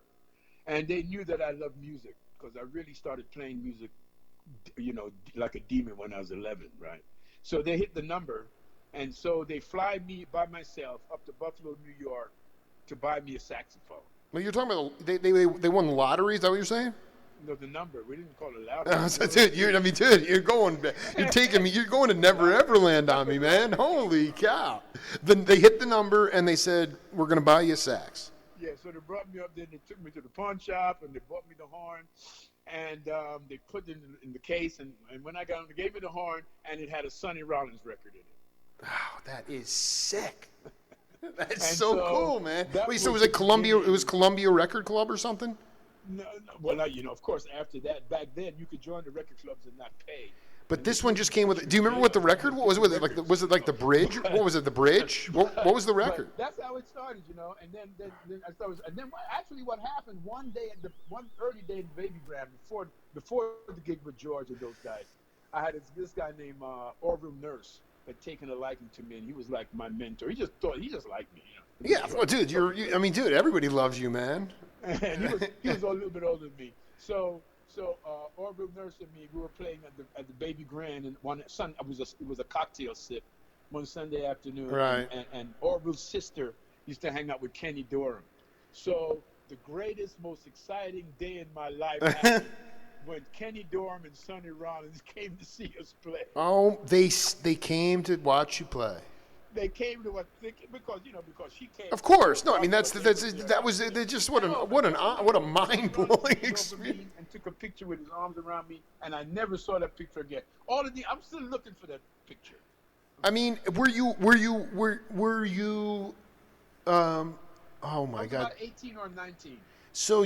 and they knew that I loved music because I really started playing music, like a demon when I was 11, right? So they hit the number, and so they fly me by myself up to Buffalo, New York, to buy me a saxophone. Well, you're talking about they won the lottery. Is that what you're saying? No, the number. We didn't call it lottery. Dude, you're going to Never Ever Land on me, man. Holy cow! Then they hit the number and they said, "We're going to buy you a sax." Yeah, so they brought me up there. They took me to the pawn shop and they bought me the horn, and they put it in the case. And when I got them, they gave me the horn, and it had a Sonny Rollins record in it. Wow, that is sick. That's and so cool, man. Wait, so was it Columbia? It was Columbia Record Club or something? No, well, of course, after that, back then, you could join the record clubs and not pay. But this one just came with. Do you remember what the record was? Was it like the Bridge? What was it? The Bridge? What was the record? But that's how it started, And then I started. And then actually, what happened one day, one early day in Baby Grand, before the gig with George and those guys, I had this guy named Orville Nurse had taken a liking to me, and he was like my mentor. He just liked me, Yeah, well, dude, dude, everybody loves you, man. And he was a little bit older than me. So Orville Nurse and me, we were playing at the Baby Grand, and one Sunday it was a cocktail sip one Sunday afternoon. Right. And Orville's sister used to hang out with Kenny Dorham. So the greatest, most exciting day in my life happened when Kenny Dorham and Sonny Rollins came to see us play. Oh, they came to watch you play. They came to us because she came. Of course, no. I mean that was just what a mind blowing experience. And took a picture with his arms around me, and I never saw that picture again. I'm still looking for that picture. I mean, were you? Oh my God! About 18 or 19. So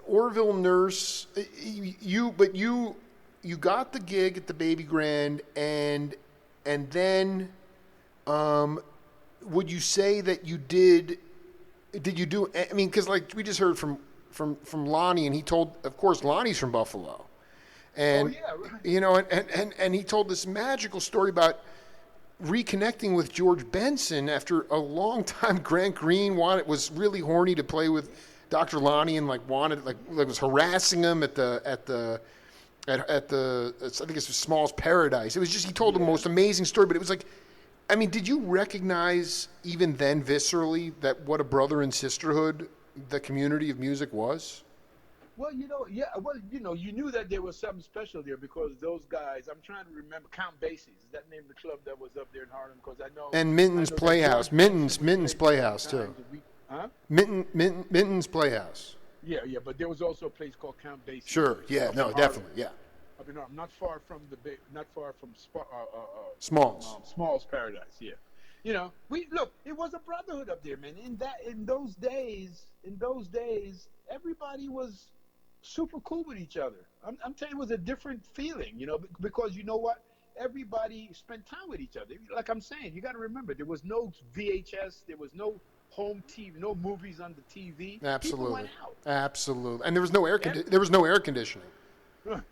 Orville Nurse, you got the gig at the Baby Grand, and then. Would you say that you did you do? I mean, because like we just heard from Lonnie, and he told, of course, Lonnie's from Buffalo, and right. and he told this magical story about reconnecting with George Benson after a long time. Grant Green was really horny to play with Dr. Lonnie, and was harassing him at the I think it's Small's Paradise. It was just, he told the most amazing story, but it was like. I mean, did you recognize even then viscerally that what a brother and sisterhood the community of music was? Well, you knew that there was something special there because those guys, I'm trying to remember, Count Basie's, is that name of the club that was up there in Harlem? Because I know. And Minton's Playhouse. Minton's Playhouse, too. Huh? Minton's Playhouse. Yeah, but there was also a place called Count Basie's. Sure, yeah, no, definitely, yeah. I mean, not far from Small's Paradise. Yeah, it was a brotherhood up there, man. In those days, everybody was super cool with each other. I'm telling you, it was a different feeling, because you know what, everybody spent time with each other. Like I'm saying, you got to remember, there was no VHS, there was no home TV, no movies on the TV. Absolutely, people went out. Absolutely, and there was no air conditioning.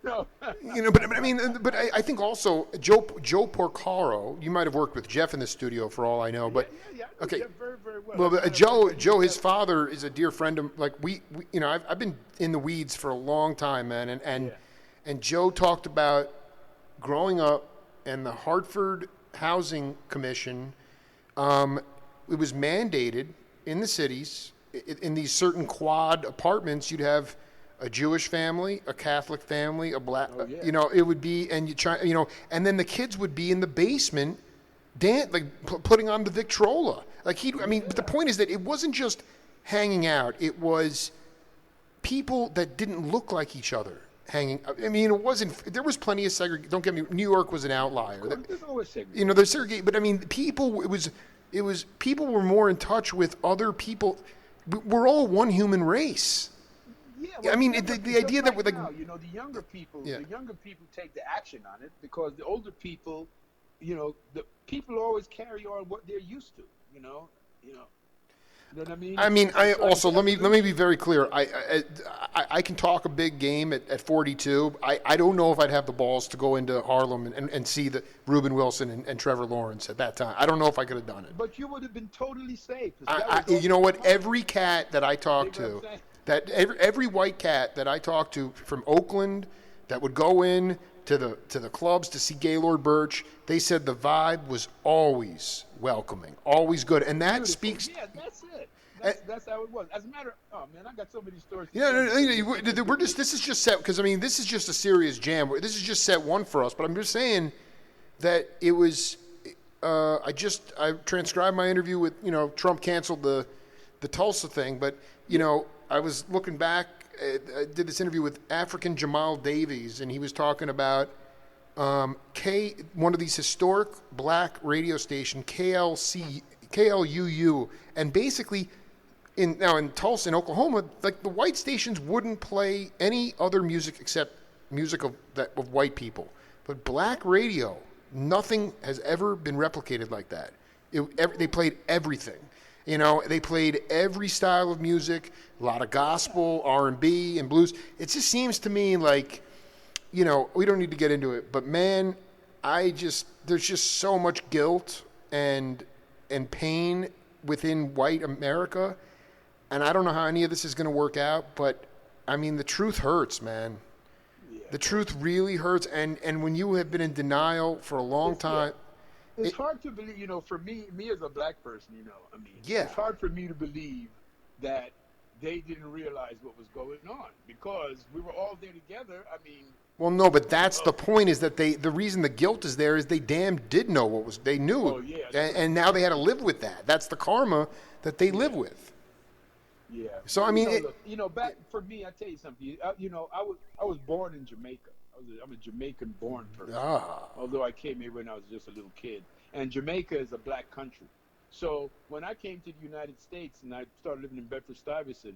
No. But I think also Joe Porcaro, you might have worked with Jeff in the studio for all I know, but yeah, okay. Jeff very, very well. Well, Joe, his father is a dear friend of, like, I've been in the weeds for a long time, man, and Joe talked about growing up and the Hartford Housing Commission. It was mandated in the cities, in these certain quad apartments, you'd have a Jewish family, a Catholic family, a black, it would be, and and then the kids would be in the basement, putting on the Victrola. But the point is that it wasn't just hanging out; it was people that didn't look like each other hanging. I mean, it wasn't. There was plenty of segregation. Don't get me. New York was an outlier. There's always segregation. There's segregation, but I mean, people. It was people were more in touch with other people. we're all one human race. Yeah, I mean, remember, the idea that right with now, the younger people, Yeah. the younger people take the action on it because the older people, the people always carry on what they're used to. You know what I mean? I mean, I It's like also let me evolution. be very clear. I can talk a big game at 42. I don't know if I'd have the balls to go into Harlem and see the Reuben Wilson and Trevor Lawrence at that time. I don't know if I could have done it. But you would have been totally safe. 'Cause that was You know what? all- Every cat that I talked You know what I'm to, saying? that every white cat that I talked to from Oakland, that would go in to the clubs to see Gaylord Birch, they said the vibe was always welcoming, always good, and that Beautiful. speaks. Yeah, that's it. Eh, That's how it was. As a matter, oh man, I got so many stories. to Yeah, tell no, you. we're just. This is just set because I mean this is just a serious jam. This is just set one for us. But I'm just saying that it was. I transcribed my interview with Trump canceled the Tulsa thing, but I was looking back. I did this interview with African Jamal Davies, and he was talking about one of these historic black radio station KLUU, and basically. In Tulsa, in Oklahoma, like the white stations wouldn't play any other music except music of white people. But black radio, nothing has ever been replicated like that. They played everything. They played every style of music, a lot of gospel, R&B, and blues. It just seems to me like, we don't need to get into it, but man, there's just so much guilt and pain within white America. And I don't know how any of this is going to work out, but I mean, the truth hurts, man. Yeah. The truth really hurts. And when you have been in denial for a long time, It's hard to believe, for me as a black person, Yeah. it's hard for me to believe that they didn't realize what was going on because we were all there together. I mean, well, no, but that's the point is that the reason the guilt is there is they damn did know they knew. Oh, yeah. And now they had to live with that. That's the karma that they live with. yeah. So, I mean, look, back for me, I tell you something. I was born in Jamaica. I'm a Jamaican-born person. Although I came here when I was just a little kid. And Jamaica is a black country. So when I came to the United States and I started living in Bedford-Stuyvesant,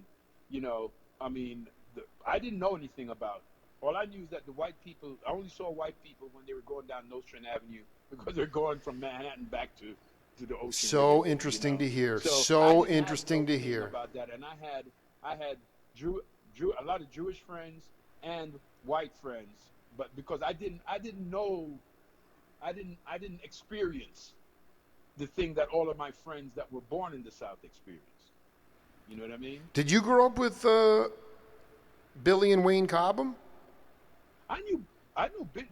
I didn't know anything about it. All I knew is that the white people, I only saw white people when they were going down Nostrand Avenue because they're going from Manhattan back to the ocean. So interesting to hear. I So didn't have interesting no to feeling hear. about that. And I had a lot of Jewish friends and white friends, but because I didn't experience the thing that all of my friends that were born in the South experienced. You know what I mean? Did you grow up with Billy and Wayne Cobham? I knew.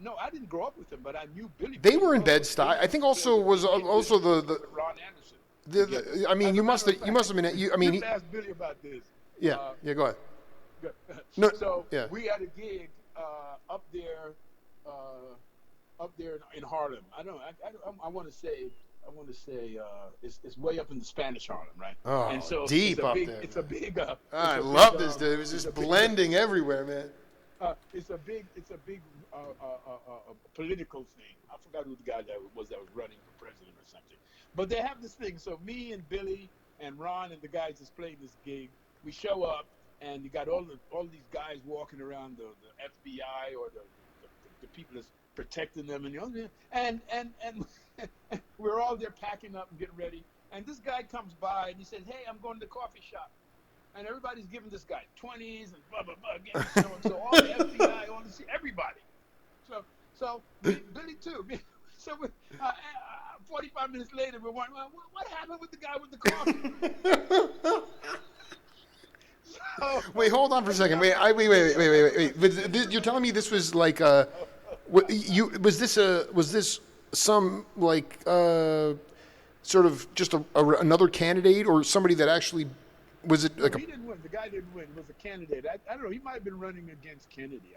No, I didn't grow up with them, but I knew Billy. They were in Bed-Stuy. I think also was also the Ron Anderson. I mean, you must have been. I mean, Just ask Billy about this. yeah, go ahead. No, No, so yeah. we had a gig up there in Harlem. I want to say it's way up in the Spanish Harlem, right? Oh, and so deep it's a up big, there, It's a man. big. I love this, dude. It was just blending everywhere, man. It's a big political thing. I forgot who the guy that was running for president or something. But they have this thing. So me and Billy and Ron and the guys that's playing this gig, we show up and you got all these guys walking around the FBI or the people that's protecting them and we're all there packing up and getting ready. And this guy comes by and he says, "Hey, I'm going to the coffee shop." And everybody's giving this guy 20s and blah, blah, blah. So all the FBI, everybody. So Billy too. So 45 minutes later, we're wondering, well, what happened with the guy with the coffee? Wait, hold on for a second. Wait. But you're telling me this was like was this some like sort of just another candidate or somebody that actually was it like he didn't win. The guy didn't win. It was a candidate. I don't know. He might have been running against Kennedy.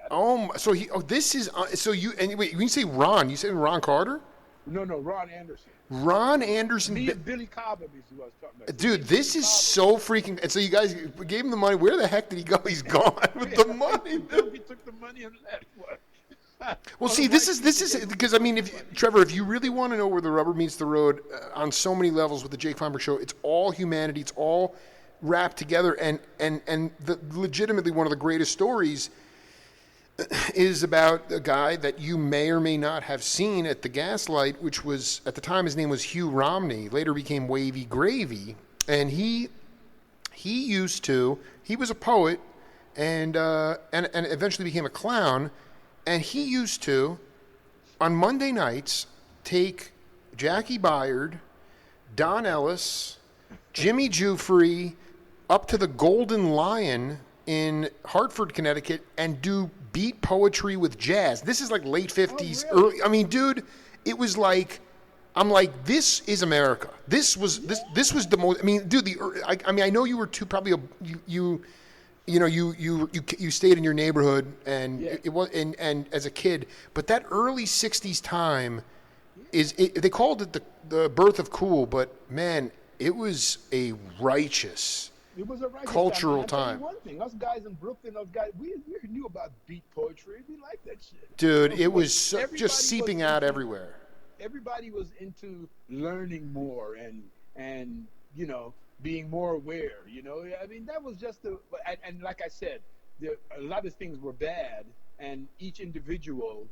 This is so you and wait. When you say Ron, you said Ron Carter? No, Ron Anderson. Ron Anderson. Me and Billy Cobham is who I was talking about. Dude, this is so freaking. And so you guys gave him the money. Where the heck did he go? He's gone with the money. He took the money and left. Well, see, this is because I mean, Trevor, if you really want to know where the rubber meets the road on so many levels with the Jake Feinberg Show, it's all humanity. It's all wrapped together, and legitimately one of the greatest stories is about a guy that you may or may not have seen at the Gaslight, which was, at the time, his name was Hugh Romney, later became Wavy Gravy. And he was a poet and eventually became a clown. And he used to, on Monday nights, take Jackie Byard, Don Ellis, Jimmy Jufrey up to the Golden Lion in Hartford, Connecticut, and do beat poetry with jazz. This is like late 50s, early. I mean, dude, it was like, I'm like, this is America. This was the most. I mean, dude, I know you were too probably you stayed in your neighborhood and it was and as a kid, but that early 60s time they called it the birth of cool, but man, it was a righteous. It was a righteous cultural time. time. One thing, us guys in Brooklyn, we knew about beat poetry. We liked that shit. Dude, it was just seeping out everywhere. Everybody was into learning more and being more aware. I mean, that was just and like I said, a lot of things were bad, and each individual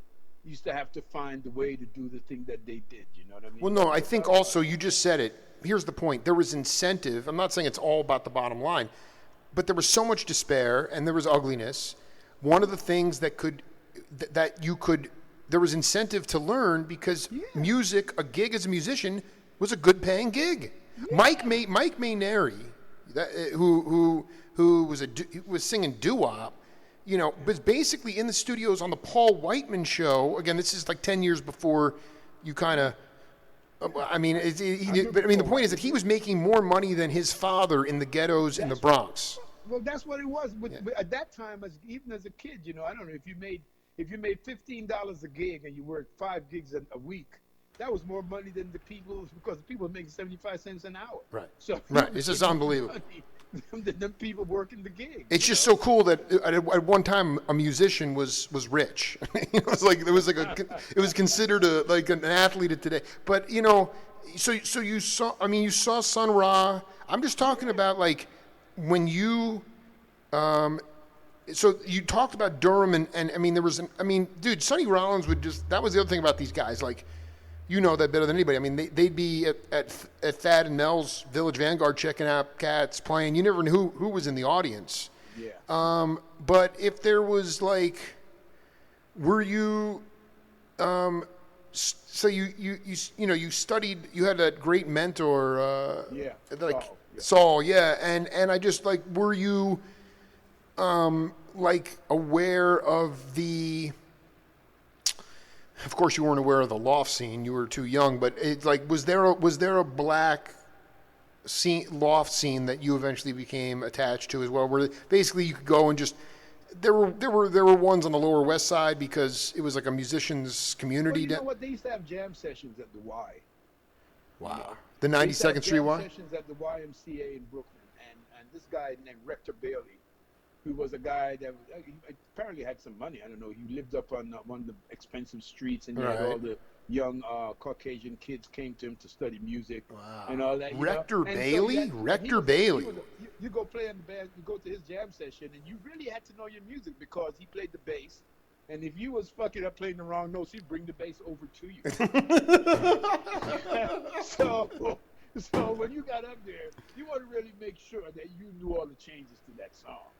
used to have to find the way to do the thing that they did. You know what I mean? Well, no, I think also you just said it. Here's the point. There was incentive. I'm not saying it's all about the bottom line, but there was so much despair and there was ugliness. One of the things that there was incentive to learn because music, a gig as a musician, was a good paying gig. Yeah. Mike Mainieri, who was singing doo-wop, was basically in the studios on the Paul Whiteman show. Again, this is like 10 years before you kind of. I mean, the point is that he was making more money than his father in the ghettos in the Bronx. Well, that's what it was. At that time, even as a kid, I don't know if you made $15 a gig and you worked 5 gigs a week. That was more money than the people, because the people were making 75 cents an hour. Right. So right. It's just unbelievable. Than people working the gig. It's just so cool that at one time a musician was rich. It was considered like an athlete of today. But so you saw Sun Ra. I'm just talking about like when you. So you talked about Durham and I mean there was dude, Sonny Rollins that was the other thing about these guys, like. You know that better than anybody. I mean, they'd be at Thad and Nell's Village Vanguard checking out cats playing. You never knew who was in the audience. Yeah. But if there was like, were you, so you studied. You had that great mentor. Saul. Yeah. And I just like, were you, like aware of the. Of course, you weren't aware of the loft scene. You were too young. But it's like, was there a black loft scene that you eventually became attached to as well? Where basically you could go and just there were ones on the Lower West Side because it was like a musicians' community. Well, you know what? They used to have jam sessions at the Y. Wow. The 92nd Street Y. Jam sessions at the YMCA in Brooklyn, and this guy named Rector Bailey, who was a guy that apparently had some money. I don't know. He lived up on one of the expensive streets, and he had all the young Caucasian kids came to him to study music and all that. Rector Bailey? Rector Bailey. You go play in the band, you go to his jam session, and you really had to know your music because he played the bass. And if you was fucking up playing the wrong notes, he'd bring the bass over to you. So when you got up there, you want to really make sure that you knew all the changes to that song.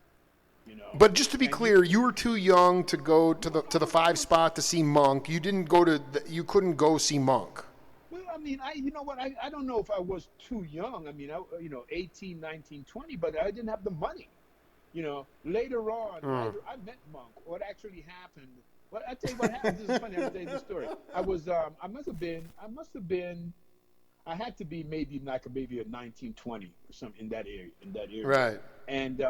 But just to be clear, you were too young to go to the 5 spot to see Monk. You didn't go you couldn't go see Monk. Well, I mean, you know what? I don't know if I was too young. I mean, 18, 19, 20, but I didn't have the money. Later on, I met Monk. What actually happened? Well, I tell you what happened. This is funny. I'll tell you this story. I had to be maybe a 1920 or something in that area. Right. And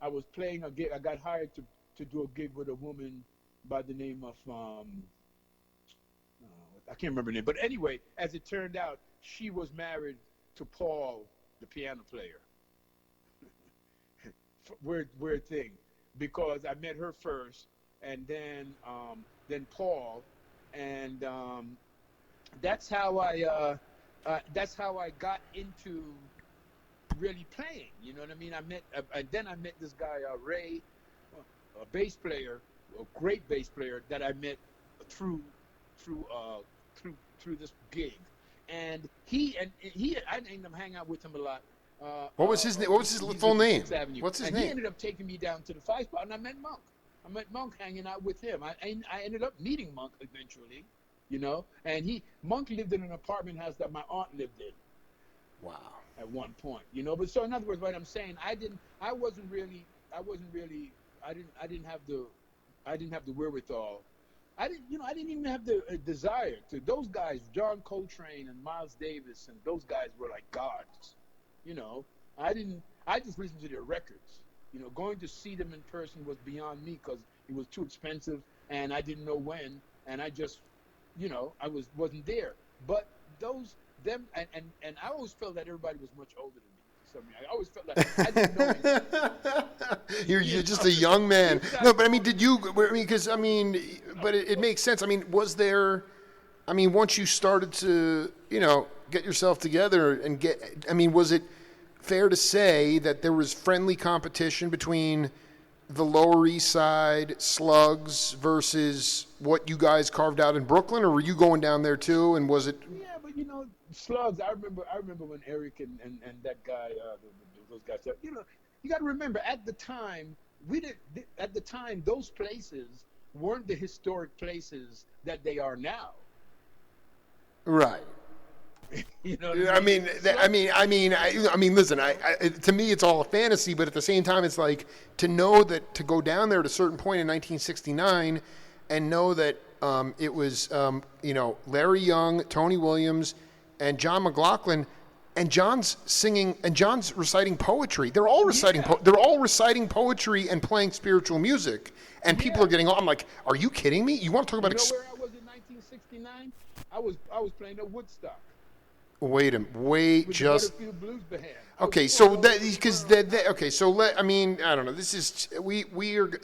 I was playing a gig. I got hired to do a gig with a woman by the name of I can't remember her name. But anyway, as it turned out, she was married to Paul, the piano player. Weird thing, because I met her first, and then Paul, and that's how I got into really playing. You know what I mean? And then I met this guy Ray, a bass player, a great bass player that I met through this gig, and I ended up hanging out with him a lot. What was his name? What was his full name? What's his name? He ended up taking me down to the 5 Spot, and I met Monk. I met Monk hanging out with him. I ended up meeting Monk eventually, you know. And Monk lived in an apartment house that my aunt lived in. Wow. At one point, you know. But so in other words, what I'm saying, I didn't have the wherewithal. I didn't even have the desire to. Those guys, John Coltrane and Miles Davis, and those guys were like gods. You know, I just listened to their records. You know, going to see them in person was beyond me because it was too expensive and I didn't know when, and I just, you know, wasn't there. But them, and I always felt that everybody was much older than me. So I always felt like I didn't know. You're just a young man. No, but I mean, but it makes sense. I mean, once you started to, you know, get yourself together and was it fair to say that there was friendly competition between the Lower East Side Slugs versus what you guys carved out in Brooklyn, or were you going down there too? And was it? Yeah, but you know, Slugs. I remember when Eric and that guy, those guys. You know, you got to remember at the time those places weren't the historic places that they are now. Right. You know, I mean, listen. To me, it's all a fantasy, but at the same time, it's like to know that to go down there at a certain point in 1969, and know that it was you know, Larry Young, Tony Williams, and John McLaughlin, and John's singing and John's reciting poetry. They're all reciting. Yeah. They're all reciting poetry and playing spiritual music, and people are getting. I'm like, are you kidding me? You want to talk about? You know where I was in 1969? I was playing at Woodstock. Wait, With just. The Butterfield Blues Band. Okay, so that because okay, so I mean, I don't know. This is we are,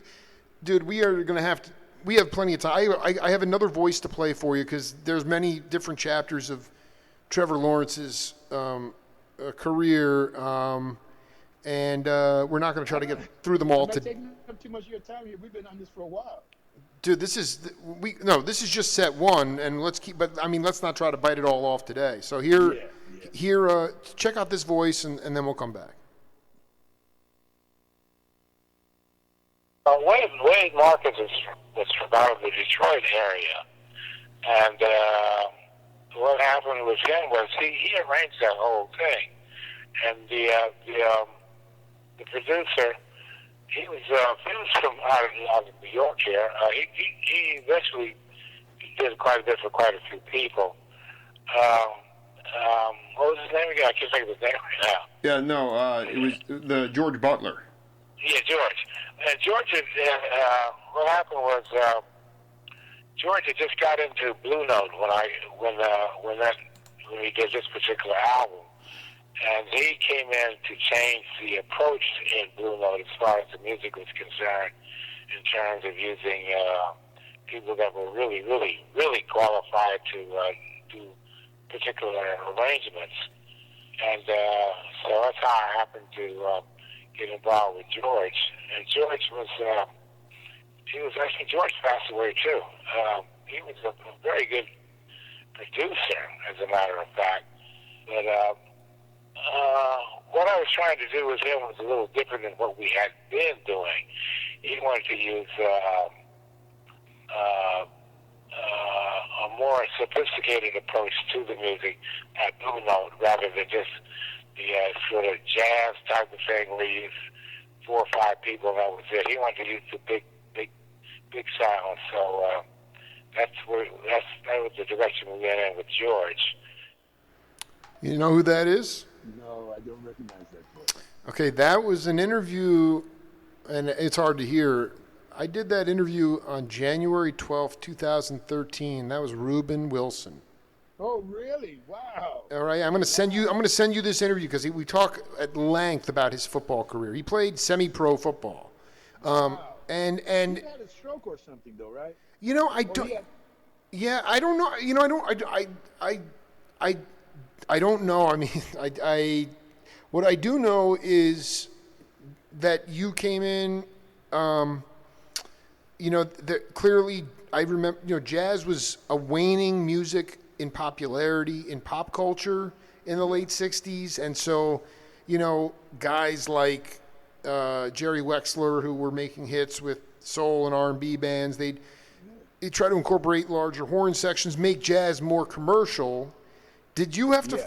dude. We are gonna have to. We have plenty of time. I have another voice to play for you because there's many different chapters of Trevor Lawrence's career, and we're not going to try to get through them all I'm not today. taking up too much of your time here. We've been on this for a while. Dude, this is just set one, and let's not try to bite it all off today. So here, check out this voice, and then we'll come back. Wade Marcus was from out of the Detroit area, and what happened with him was he arranged that whole thing, and the producer. He was from out of New York here. He eventually did quite a bit for quite a few people. What was his name again? I can't think of his name right now. Yeah, no, it was the George Butler. Yeah, George. George had, what happened was George had just got into Blue Note when he did this particular album. And he came in to change the approach in Blue Note as far as the music was concerned, in terms of using people that were really, really, really qualified to do particular arrangements. And so that's how I happened to get involved with George. And George George passed away too. He was a very good producer, as a matter of fact. But what I was trying to do with him was a little different than what we had been doing. He wanted to use a more sophisticated approach to the music at Blue Note, rather than just the sort of jazz type of thing where you use 4 or 5 people and that was it. He wanted to use the big sound. So that was the direction we went in with George. You know who that is? No, I don't recognize that voice. Okay, that was an interview, and it's hard to hear. I did that interview on January 12th, 2013. That was Reuben Wilson. Oh, really? Wow. All right, I'm going to send you this interview because we talk at length about his football career. He played semi-pro football. Wow. And he had a stroke or something, though, right? You know, I don't. Yeah, I don't know. You know, I don't know. I mean, What I do know is that you came in, clearly I remember, jazz was a waning music in popularity in pop culture in the late 60s. And so, guys like Jerry Wexler, who were making hits with soul and R&B bands, they try to incorporate larger horn sections, make jazz more commercial. Did you have to,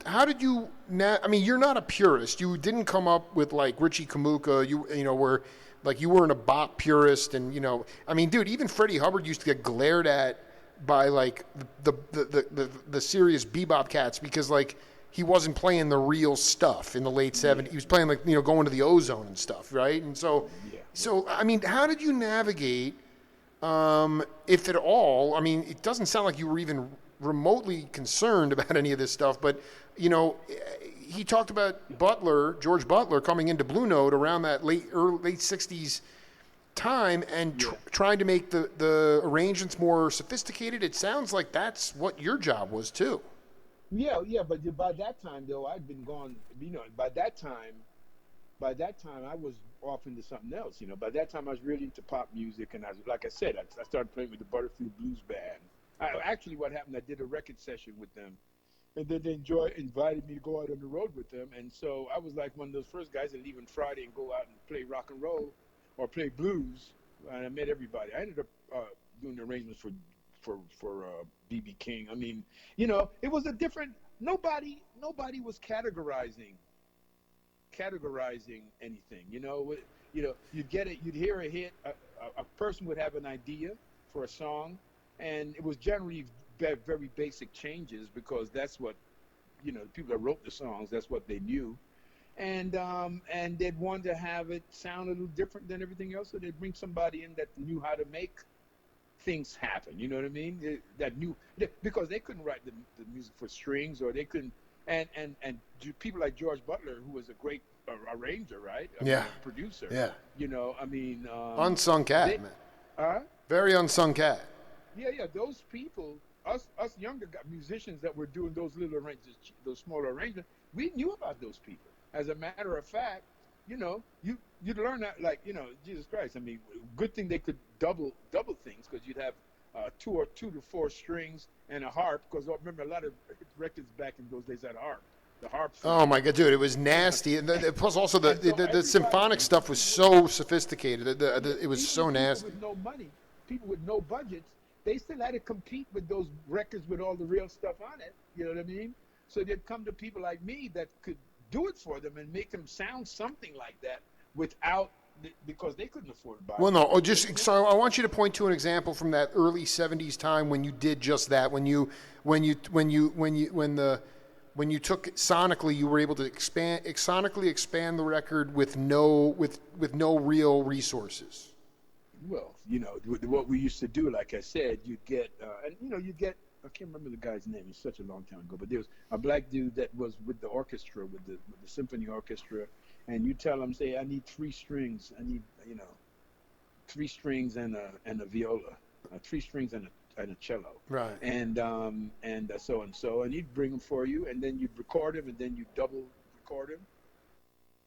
how did you, I mean, you're not a purist. You didn't come up with like Richie Kamuka, where like you weren't a bop purist. And, I mean, dude, even Freddie Hubbard used to get glared at by like the serious bebop cats because like he wasn't playing the real stuff in the late 70s. He was playing like, going to the Ozone and stuff, right? And so, I mean, how did you navigate, if at all? I mean, it doesn't sound like you were even remotely concerned about any of this stuff, but he talked about George Butler coming into Blue Note around that late 60s time and trying to make the arrangements more sophisticated. It sounds like that's what your job was too. Yeah, but by that time though, I'd been gone. By that time, I was off into something else. By that time, I was really into pop music, and like I said, I started playing with the Butterfield Blues Band. Actually, what happened? I did a record session with them, and then they invited me to go out on the road with them. And so I was like one of those first guys that leave on Friday and go out and play rock and roll or play blues. And I met everybody. I ended up doing the arrangements for B.B. King. I mean, it was a different. Nobody was categorizing anything. You'd get it. You'd hear a hit. A person would have an idea for a song, and it was generally very basic changes because that's what the people that wrote the songs. That's what they knew, and they'd want to have it sound a little different than everything else. So they'd bring somebody in that knew how to make things happen. You know what I mean? That knew because they couldn't write the music for strings, or they couldn't. And people like George Butler, who was a great arranger, right? Producer. Yeah. I mean, unsung cat, man. Very unsung cat. Yeah. Those people, us younger musicians that were doing those little arrangements, those smaller arrangements, we knew about those people. As a matter of fact, you'd learn that, like, Jesus Christ. I mean, good thing they could double things because you'd have two to four strings and a harp, because I remember a lot of records back in those days had a harp. The harp. Oh my God, dude, it was nasty. And plus, also the symphonic stuff was so sophisticated. It was so nasty. People with no money, people with no budgets, they still had to compete with those records with all the real stuff on it. You know what I mean? So they'd come to people like me that could do it for them and make them sound something like that because they couldn't afford to buy it. Well, no, so I want you to point to an example from that early 70s time when you did just that. When you took sonically, you were able to sonically expand the record with no real resources. Well, what we used to do, like I said, you'd get I can't remember the guy's name. It's such a long time ago, but there was a black dude that was with the orchestra, with the symphony orchestra, and you tell him, say, I need 3 strings. I need 3 strings and a viola, 3 strings and a cello. Right. And so and so, and he'd bring them for you, and then you'd record them, and then you'd double record them.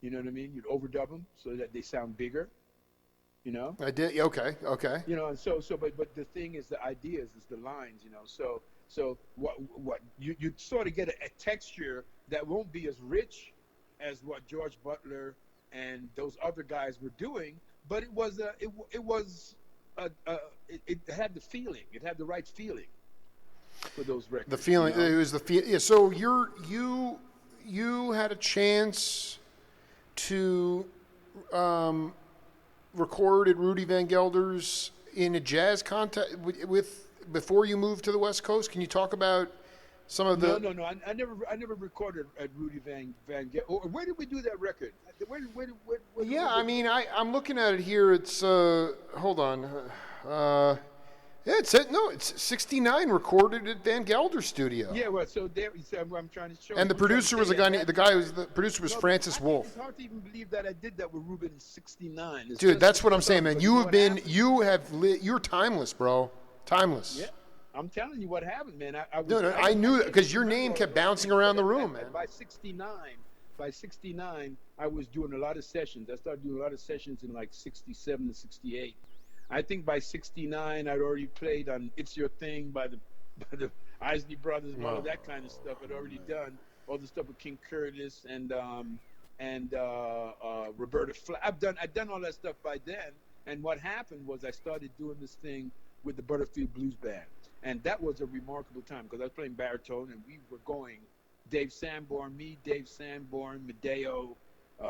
You know what I mean? You'd overdub them so that they sound bigger. I did. Okay. And but the thing is, the ideas is the lines. So what you sort of get a texture that won't be as rich as what George Butler and those other guys were doing, but it had the feeling. It had the right feeling for those records. The feeling. It was the feel. Yeah. So you had a chance to record at Rudy Van Gelder's in a jazz contest before you moved to the West Coast. Can you talk about some of the? No. I never recorded at Rudy Van Gelder. Where did we do that record? Where I mean, I'm looking at it here. It's hold on. It's 69 recorded at Van Gelder's studio. Yeah, well, so there. I'm trying to show. And the producer was the producer was Francis Wolff. It's hard to even believe that I did that with Reuben in '69. Dude, that's what I'm saying, man. You're timeless, bro. Timeless. Yeah, I'm telling you what happened, man. I knew that because your name kept bouncing around the room, man. By '69, by '69, I was doing a lot of sessions. I started doing a lot of sessions in like '67 to '68. I think by '69, I'd already played on "It's Your Thing" by the Isley Brothers and all of that kind of stuff. I'd already done all the stuff with King Curtis and Roberta Flack. I'd done all that stuff by then. And what happened was I started doing this thing with the Butterfield Blues Band, and that was a remarkable time because I was playing baritone, and we were going. Dave Sanborn, Medeo,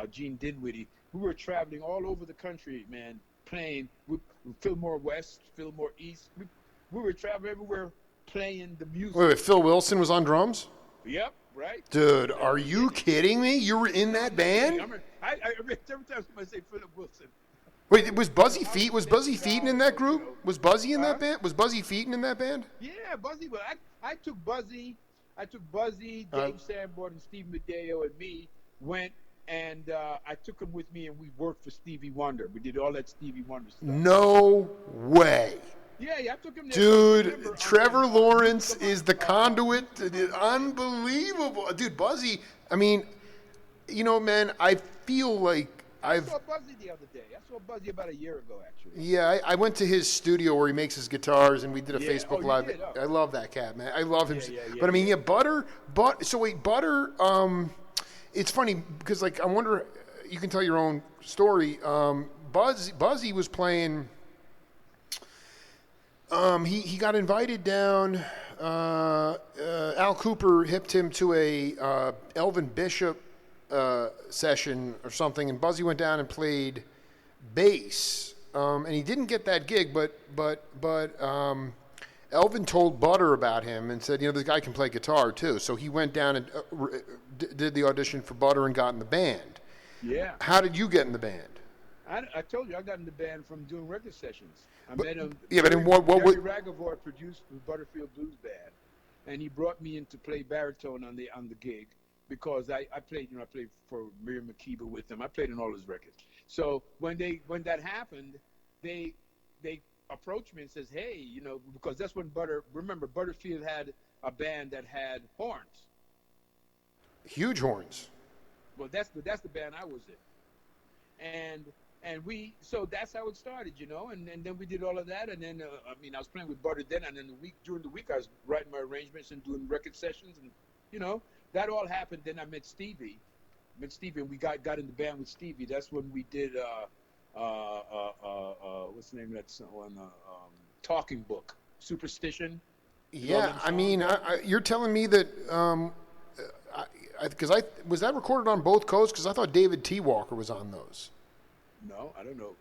Gene Dinwiddie. We were traveling all over the country, man, playing with Fillmore West, Fillmore East. We were traveling everywhere playing the music. Wait, Phil Wilson was on drums? Yep, right. Dude, are you kidding me? You were in that band? I every time somebody say Philip Wilson. Wait, was Buzzy Featon in that group? Was Buzzy in that band? Was Buzzy Featon in that band? Yeah, Buzzy. Well, I took Buzzy, Dave Sanborn, and Steve Medeo, and me went, and I took him with me, and we worked for Stevie Wonder. We did all that Stevie Wonder stuff. No way. Yeah, I took him there. Dude, Trevor Lawrence is the conduit. Unbelievable. Dude, Buzzy, I mean, you know, man, I feel like I saw Buzzy the other day. I saw Buzzy about a year ago, actually. Yeah, I went to his studio where he makes his guitars, and we did a Facebook Live. Did? Oh. I love that cat, man. I love him. Yeah, but I mean, Butter. It's funny because, like, I wonder. You can tell your own story. Buzzy was playing. He got invited down. Al Cooper hipped him to a Elvin Bishop session or something, and Buzzy went down and played bass. And he didn't get that gig, but Elvin told Butter about him and said, you know, this guy can play guitar too. So he went down and did the audition for Butter and got in the band. Yeah. How did you get in the band? I told you I got in the band from doing record sessions. I met him. Yeah, but in what Jerry Ragavort produced the Butterfield Blues Band, and he brought me in to play baritone on the gig because I played for Miriam Makeba with him. I played on all his records. So when that happened, they approached me and says, hey, you know, because that's when Butterfield had a band that had horns. Huge horns. Well, that's the band I was in, and so that's how it started, you know, and then we did all of that, and then I was playing with Butter then, and then during the week I was writing my arrangements and doing record sessions, and you know that all happened. Then I met Stevie, and we got in the band with Stevie. That's when we did what's the name of that one? Talking Book, Superstition. Yeah, I mean, you're telling me that because was that recorded on both coasts? Because I thought David T. Walker was on those. No, I don't know.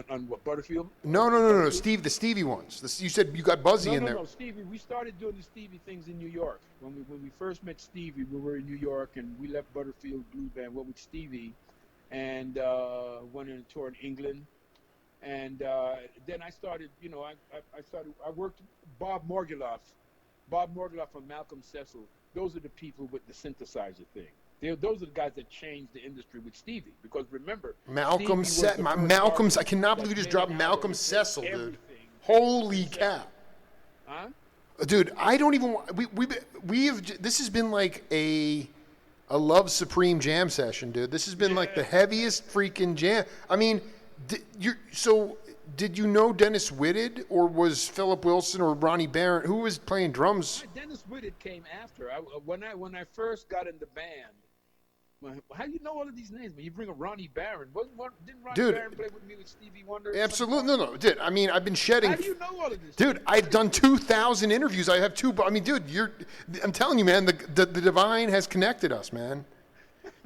On what, Butterfield? No. Steve, the Stevie ones. You said you got Buzzy in there. No, Stevie. We started doing the Stevie things in New York. When we first met Stevie, we were in New York, and we left Butterfield Blues Band, went with Stevie, and went on a tour in England. And then I started, you know, I worked Bob Morgulloff and Malcolm Cecil. Those are the people with the synthesizer thing. Those are the guys that changed the industry with Stevie. Because remember, Malcolm I cannot believe you just dropped Malcolm Cecil, dude. Holy cow. Huh? Dude, I don't even. This has been like a Love Supreme jam session, dude. This has been like the heaviest freaking jam. I mean, did you know Dennis Whitted, or was Philip Wilson or Ronnie Barron? Who was playing drums? Dennis Whitted came after. When I first got in the band. How do you know all of these names? When you bring a Ronnie Barron, didn't Ronnie Barron play with me with Stevie Wonder? Absolutely, no, dude. I mean, I've been shedding. How do you know all of this? Dude, I've done 2,000 interviews. I have I mean, dude, I'm telling you, man, the divine has connected us, man.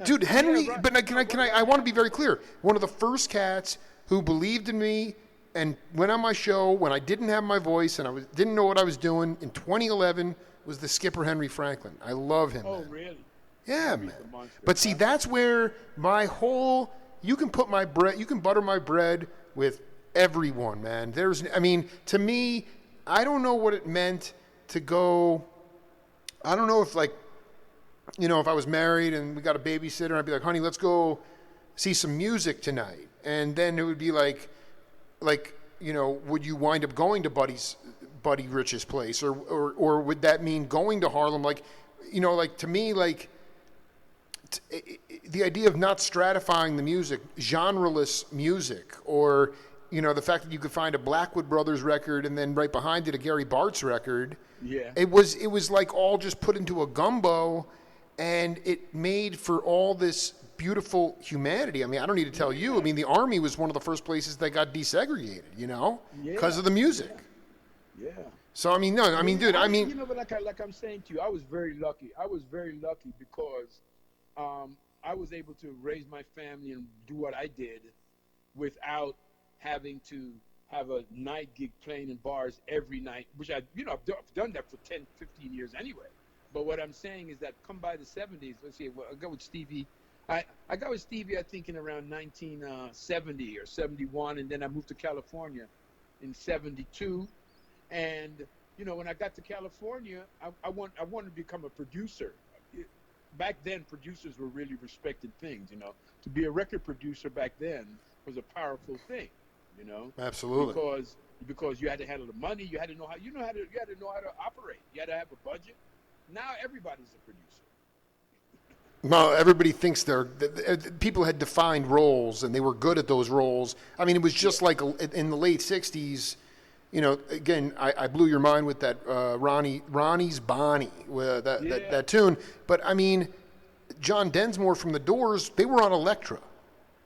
Dude, Henry. Yeah, right. But I want to be very clear. One of the first cats who believed in me and went on my show when I didn't have my voice and didn't know what I was doing in 2011 was the skipper Henry Franklin. I love him. Oh, man. Really? Yeah, man. But see, that's where you can butter my bread with everyone, man. To me, I don't know what it meant to go. I don't know if, like, you know, if I was married and we got a babysitter, I'd be like, honey, let's go see some music tonight. And then it would be like, you know, would you wind up going to Buddy Rich's place? Or would that mean going to Harlem? Like, you know, like, to me, like, the idea of not stratifying the music, genreless music, or the fact that you could find a Blackwood Brothers record and then right behind it a Gary Bartz record. Yeah. It was like all just put into a gumbo, and it made for all this beautiful humanity. I mean, I don't need to tell you. I mean, the Army was one of the first places that got desegregated, because of the music. Yeah. So, I mean, no, I mean, dude, I mean... but like I'm saying to you, I was very lucky. I was very lucky because I was able to raise my family and do what I did without having to have a night gig playing in bars every night, which I've done that for 10, 15 years anyway. But what I'm saying is that come by the 70s, let's see, I got with Stevie. I got with Stevie, I think, in around 1970 or 71, and then I moved to California in 72. And, when I got to California, I wanted to become a producer. Back then, producers were really respected things, To be a record producer back then was a powerful thing, Absolutely. Because you had to handle the money, you had to know how you had to know how to operate. You had to have a budget. Now everybody's a producer. No, everybody thinks people had defined roles and they were good at those roles. I mean, it was just like in the late 60s, again, I blew your mind with that Ronnie's Bonnie, that tune. But I mean, John Densmore from the Doors, they were on Elektra.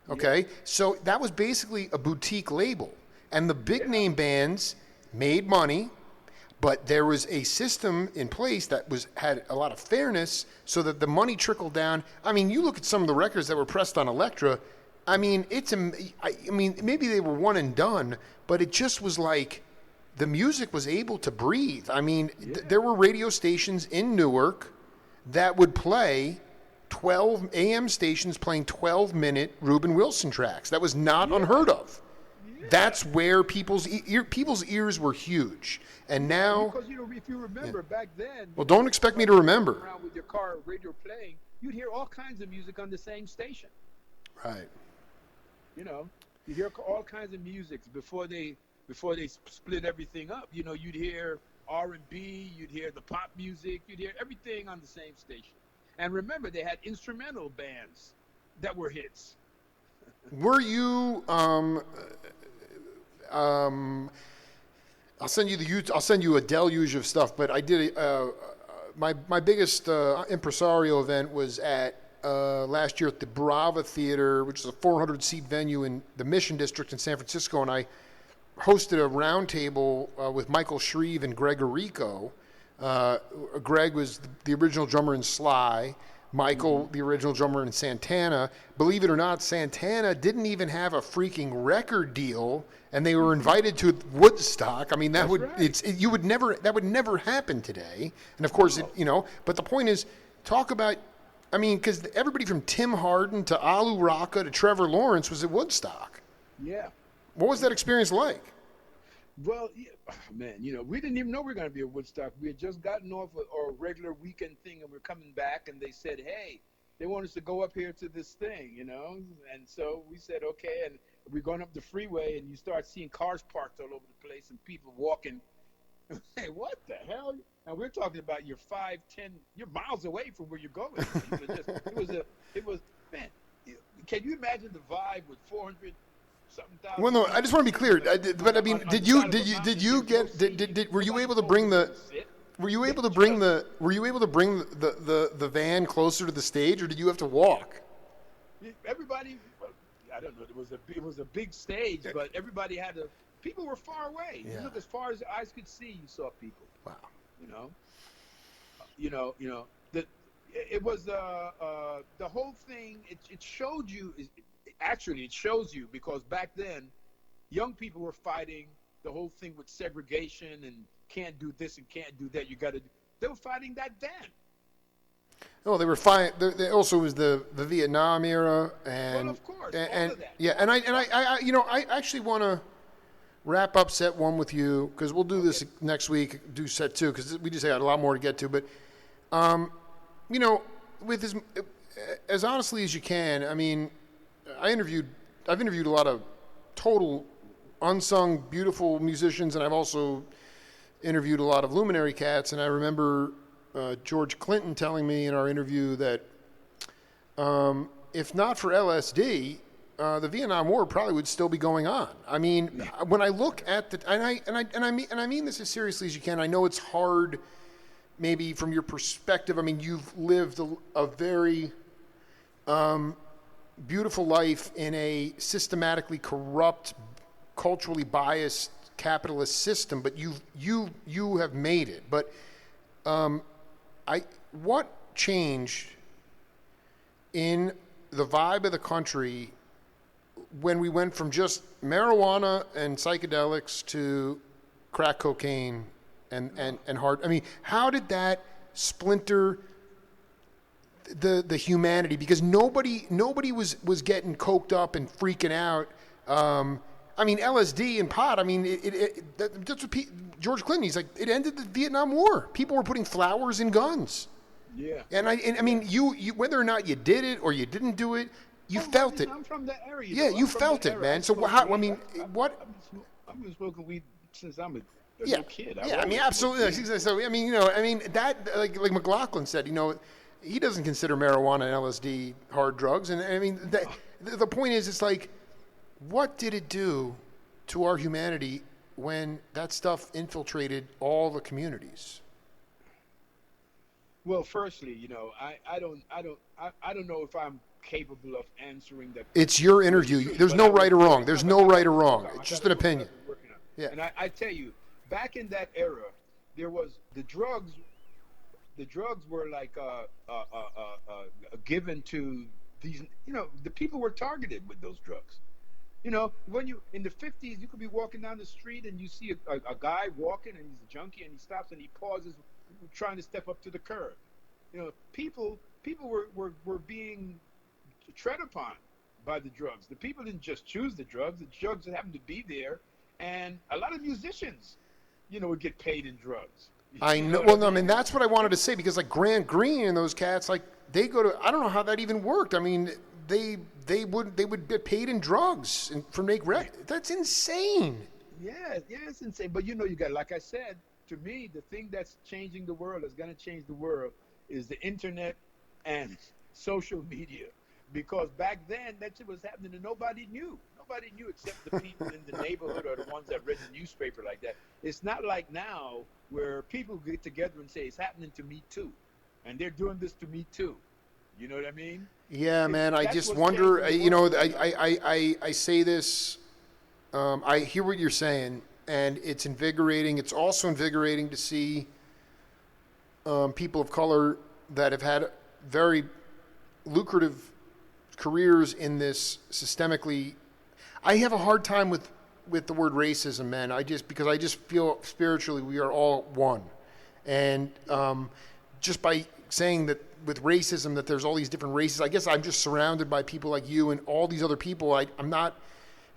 Okay? Yeah. So that was basically a boutique label. And the big name bands made money, but there was a system in place that had a lot of fairness so that the money trickled down. I mean, you look at some of the records that were pressed on Elektra. I mean, maybe they were one and done, but it just was like the music was able to breathe. I mean, there were radio stations in Newark that would play 12 AM stations playing 12-minute Reuben Wilson tracks. That was not unheard of. Yeah. That's where people's ears were huge. And now, because if you remember back then, well, don't expect me to remember. Around with your car radio playing, you'd hear all kinds of music on the same station. Right. You hear all kinds of music before they split everything up. You'd hear R&B, you'd hear the pop music, you'd hear everything on the same station. And remember, they had instrumental bands that were hits. Were you? I'll send you a deluge of stuff. But I did my biggest impresario event was at last year at the Brava Theater, which is a 400-seat venue in the Mission District in San Francisco, and I hosted a roundtable with Michael Shreve and Greg Arico. Greg was the original drummer in Sly. Michael, the original drummer in Santana. Believe it or not, Santana didn't even have a freaking record deal, and they were invited to Woodstock. I mean, that would never happen today. And of course, But the point is, talk about. I mean, because everybody from Tim Hardin to Alu Raka to Trevor Lawrence was at Woodstock. Yeah. What was that experience like? Well, man, we didn't even know we were going to be at Woodstock. We had just gotten off a regular weekend thing, and we're coming back, and they said, hey, they want us to go up here to this thing, And so we said, okay, and we're going up the freeway, and you start seeing cars parked all over the place and people walking. Hey, what the hell? And we're talking about you're 5, 10, you're miles away from where you're going. It was, man, can you imagine the vibe with 400 something thousand? Well, no, I just want to be clear. But I mean, were you able to bring the the van closer to the stage, or did you have to walk? Everybody, I don't know. It was a big stage, but everybody people were far away. Yeah. You look as far as the eyes could see, you saw people. Wow. It was the whole thing. It showed you. Actually, it shows you because back then, young people were fighting the whole thing with segregation and can't do this and can't do that. They were fighting that then. Oh, they were fighting. There also was the Vietnam era, and well, of course, and all of that. Yeah, and I actually want to wrap up set one with you because we'll do this next week. Do set two because we just got a lot more to get to. But with as honestly as you can, I mean. I've interviewed a lot of total unsung beautiful musicians, and I've also interviewed a lot of luminary cats. And I remember George Clinton telling me in our interview that if not for LSD, the Vietnam War probably would still be going on. I mean, when I look at I mean this as seriously as you can. I know it's hard, maybe from your perspective. I mean, you've lived a very beautiful life in a systematically corrupt, culturally biased capitalist system, but you have made it. But what changed in the vibe of the country when we went from just marijuana and psychedelics to crack cocaine and hard? I mean, how did that splinter the humanity? Because nobody was getting coked up and freaking out. I mean, LSD and pot. I mean, that's what George Clinton. He's like, it ended the Vietnam War. People were putting flowers in guns. Yeah. And I mean, you whether or not you did it or you didn't do it, you felt it. I'm from the area. Yeah, you felt it, man. So how? I mean, what? I've been smoking weed since I'm a Yeah, little kid. yeah. I mean, absolutely. So I mean, that like McLaughlin said, he doesn't consider marijuana and LSD hard drugs, and I mean, the point is, it's like, what did it do to our humanity when that stuff infiltrated all the communities? Well, firstly, I don't know if I'm capable of answering that. It's your interview. There's no right or wrong. There's no right or wrong. It's just an opinion. Yeah. And I tell you, back in that era, there was the drugs. The drugs were like given to these. The people were targeted with those drugs. When you in the 50s, you could be walking down the street and you see a guy walking and he's a junkie and he stops and he pauses, trying to step up to the curb. People were being tread upon by the drugs. The people didn't just choose the drugs that happened to be there, and a lot of musicians, would get paid in drugs. I know. Well, no, I mean, that's what I wanted to say, because like Grant Green and those cats, like they go to, I don't know how that even worked. I mean, they would get paid in drugs and for make rec. That's insane. Yeah, it's insane. But you got, like I said, to me, the thing that's changing the world, is going to change the world, is the internet and social media. Because back then, that shit was happening and nobody knew. Nobody knew except the people in the neighborhood or the ones that read the newspaper like that. It's not like now where people get together and say, it's happening to me too. And they're doing this to me too. You know what I mean? Yeah, man. I just wonder, I say this, I hear what you're saying, and it's invigorating. It's also invigorating to see people of color that have had very lucrative careers in this systemically. I have a hard time with the word racism, man. Because I just feel spiritually we are all one. And just by saying that with racism, that there's all these different races, I guess I'm just surrounded by people like you and all these other people. I'm not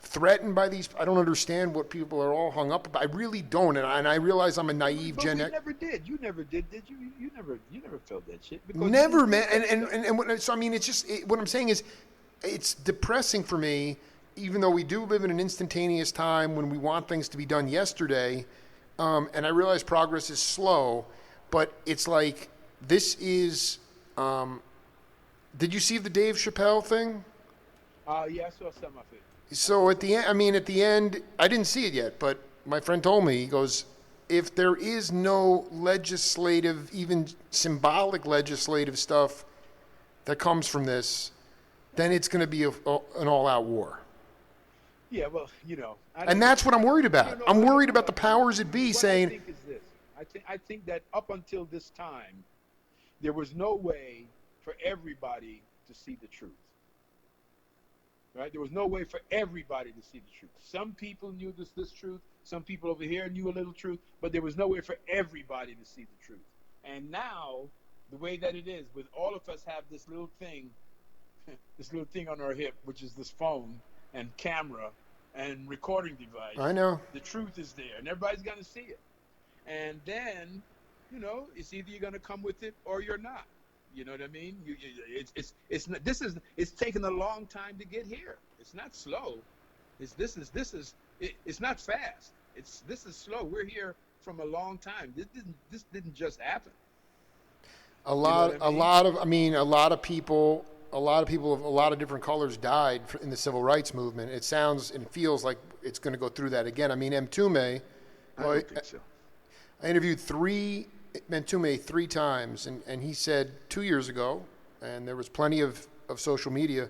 threatened by these. I don't understand what people are all hung up about. I really don't. And I realize I'm a naive Gen X. You never did. You never did you? You never felt that shit. Never, man. And so, I mean, it's just, what I'm saying is, it's depressing for me, even though we do live in an instantaneous time when we want things to be done yesterday. And I realize progress is slow, but it's like, this is, did you see the Dave Chappelle thing? Yeah, I saw some of it. So at the end, I didn't see it yet, but my friend told me, he goes, if there is no legislative, even symbolic legislative stuff that comes from this, then it's going to be an all-out war. Yeah, well, and that's what I'm worried about. I'm worried about the powers that be saying. I think is this. I think that up until this time, there was no way for everybody to see the truth. Right? There was no way for everybody to see the truth. Some people knew this truth. Some people over here knew a little truth, but there was no way for everybody to see the truth. And now, the way that it is, with all of us have this little thing on our hip, which is this phone and camera and recording device. I know. The truth is there, and everybody's going to see it. And then, it's either you're going to come with it or you're not. You know what I mean? It's taken a long time to get here. It's not slow. It's not fast. This is slow. We're here from a long time. This didn't just happen. A lot of people a lot of people of a lot of different colors died in the civil rights movement. It sounds and feels like it's going to go through that again. I mean, Mtume, I don't think so. I interviewed Mtume 3 times, and he said 2 years ago, and there was plenty of social media,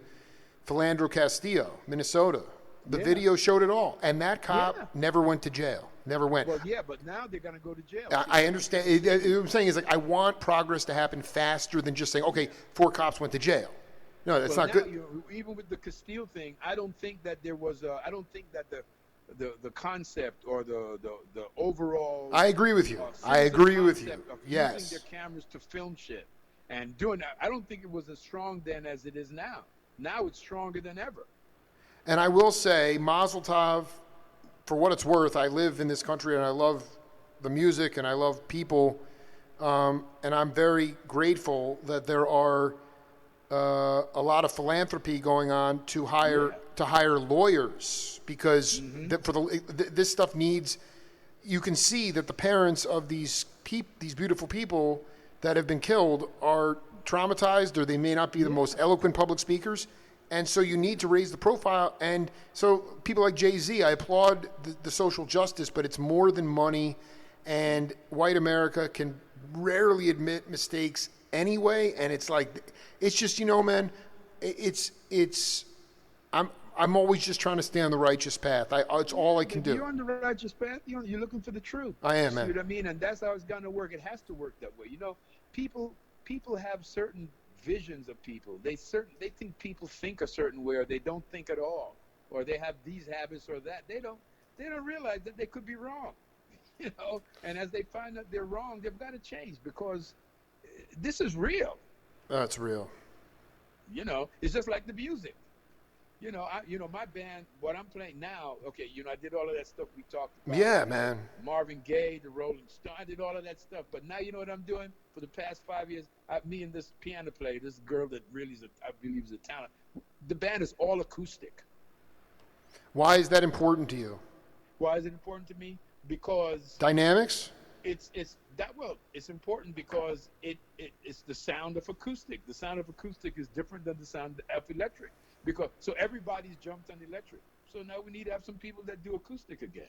Philandro Castillo, Minnesota. The video showed it all. And that cop never went to jail. Never went. Well, yeah, but now they're going to go to jail. I understand. What I'm saying is, like, I want progress to happen faster than just saying, okay, 4 cops went to jail. No, that's not good. Even with the Castile thing, I don't think that there was I don't think that the concept or the overall. I agree with you. I agree with you. Yes. Using their cameras to film shit and doing that, I don't think it was as strong then as it is now. Now it's stronger than ever. And I will say, Mazel Tov, for what it's worth. I live in this country and I love the music and I love people, and I'm very grateful that there are a lot of philanthropy going on to hire lawyers, because this stuff needs. You can see that the parents of these beautiful people that have been killed are traumatized, or they may not be the most eloquent public speakers, and so you need to raise the profile. And so people like Jay-Z, I applaud the social justice, but it's more than money, and white America can rarely admit mistakes anyway, and it's like, it's just, man, I'm always just trying to stay on the righteous path. It's all I can do. You're on the righteous path. You're looking for the truth. I am, man. You know what I mean? And that's how it's going to work. It has to work that way. People have certain visions of people. They think people think a certain way, or they don't think at all, or they have these habits or that. They don't realize that they could be wrong. And as they find that they're wrong, they've got to change, because this is real. That's real. It's just like the music. My band, what I'm playing now, okay, I did all of that stuff we talked about. Yeah, man. Marvin Gaye, the Rolling Stones, I did all of that stuff. But now you know what I'm doing? For the past 5 years, me and this piano player, this girl that really I believe is a talent, the band is all acoustic. Why is that important to you? Why is it important to me? Because dynamics? It's important because it's the sound of acoustic. The sound of acoustic is different than the sound of electric. So everybody's jumped on electric. So now we need to have some people that do acoustic again.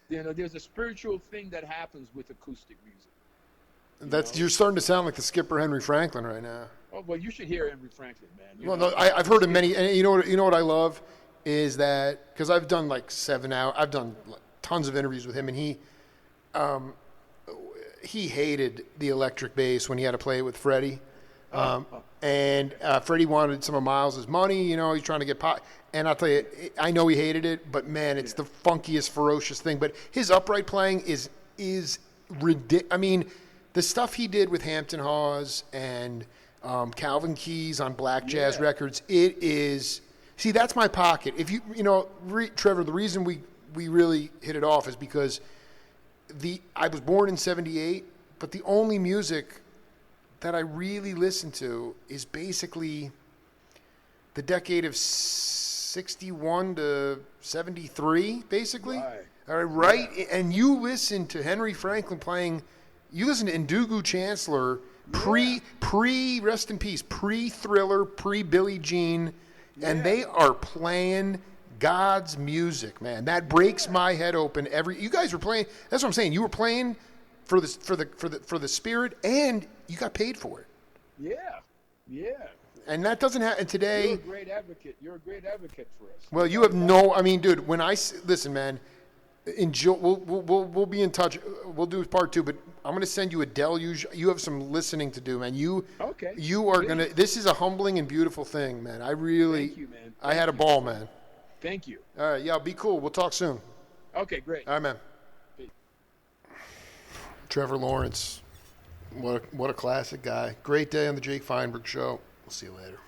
There's a spiritual thing that happens with acoustic music. You're starting to sound like the skipper Henry Franklin right now. Oh, well, you should hear Henry Franklin, man. No, I've heard of many, and you know what I love is that, because I've done like 7 hours, I've done tons of interviews with him, and he hated the electric bass when he had to play it with Freddie. And Freddie wanted some of Miles's money, he's trying to get pot. And I'll tell you, I know he hated it, but man, it's the funkiest, ferocious thing. But his upright playing is ridiculous. I mean, the stuff he did with Hampton Hawes and Calvin Keys on Black Jazz Records, it is. See, that's my pocket. If Trevor, the reason we really hit it off is because I was born in '78, but the only music that I really listen to is basically the decade of 61 to 73, basically. Right? Yeah. And you listen to Henry Franklin playing, you listen to Ndugu Chancellor, pre rest in peace, pre-Thriller, pre-Billie Jean, and they are playing God's music, man. That breaks my head open. You guys were playing, that's what I'm saying, you were playing for the spirit, and you got paid for it. Yeah. And that doesn't happen today. You're a great advocate. You're a great advocate for us. Well, you have dude. When listen, man, we'll be in touch. We'll do part 2, but I'm going to send you a deluge. You have some listening to do, man. You are going to. This is a humbling and beautiful thing, man. Thank you, man. I had a ball, man. Thank you. All right, yeah, be cool. We'll talk soon. Okay, great. All right, man. Trevor Lawrence, what a classic guy. Great day on the Jake Feinberg Show. We'll see you later.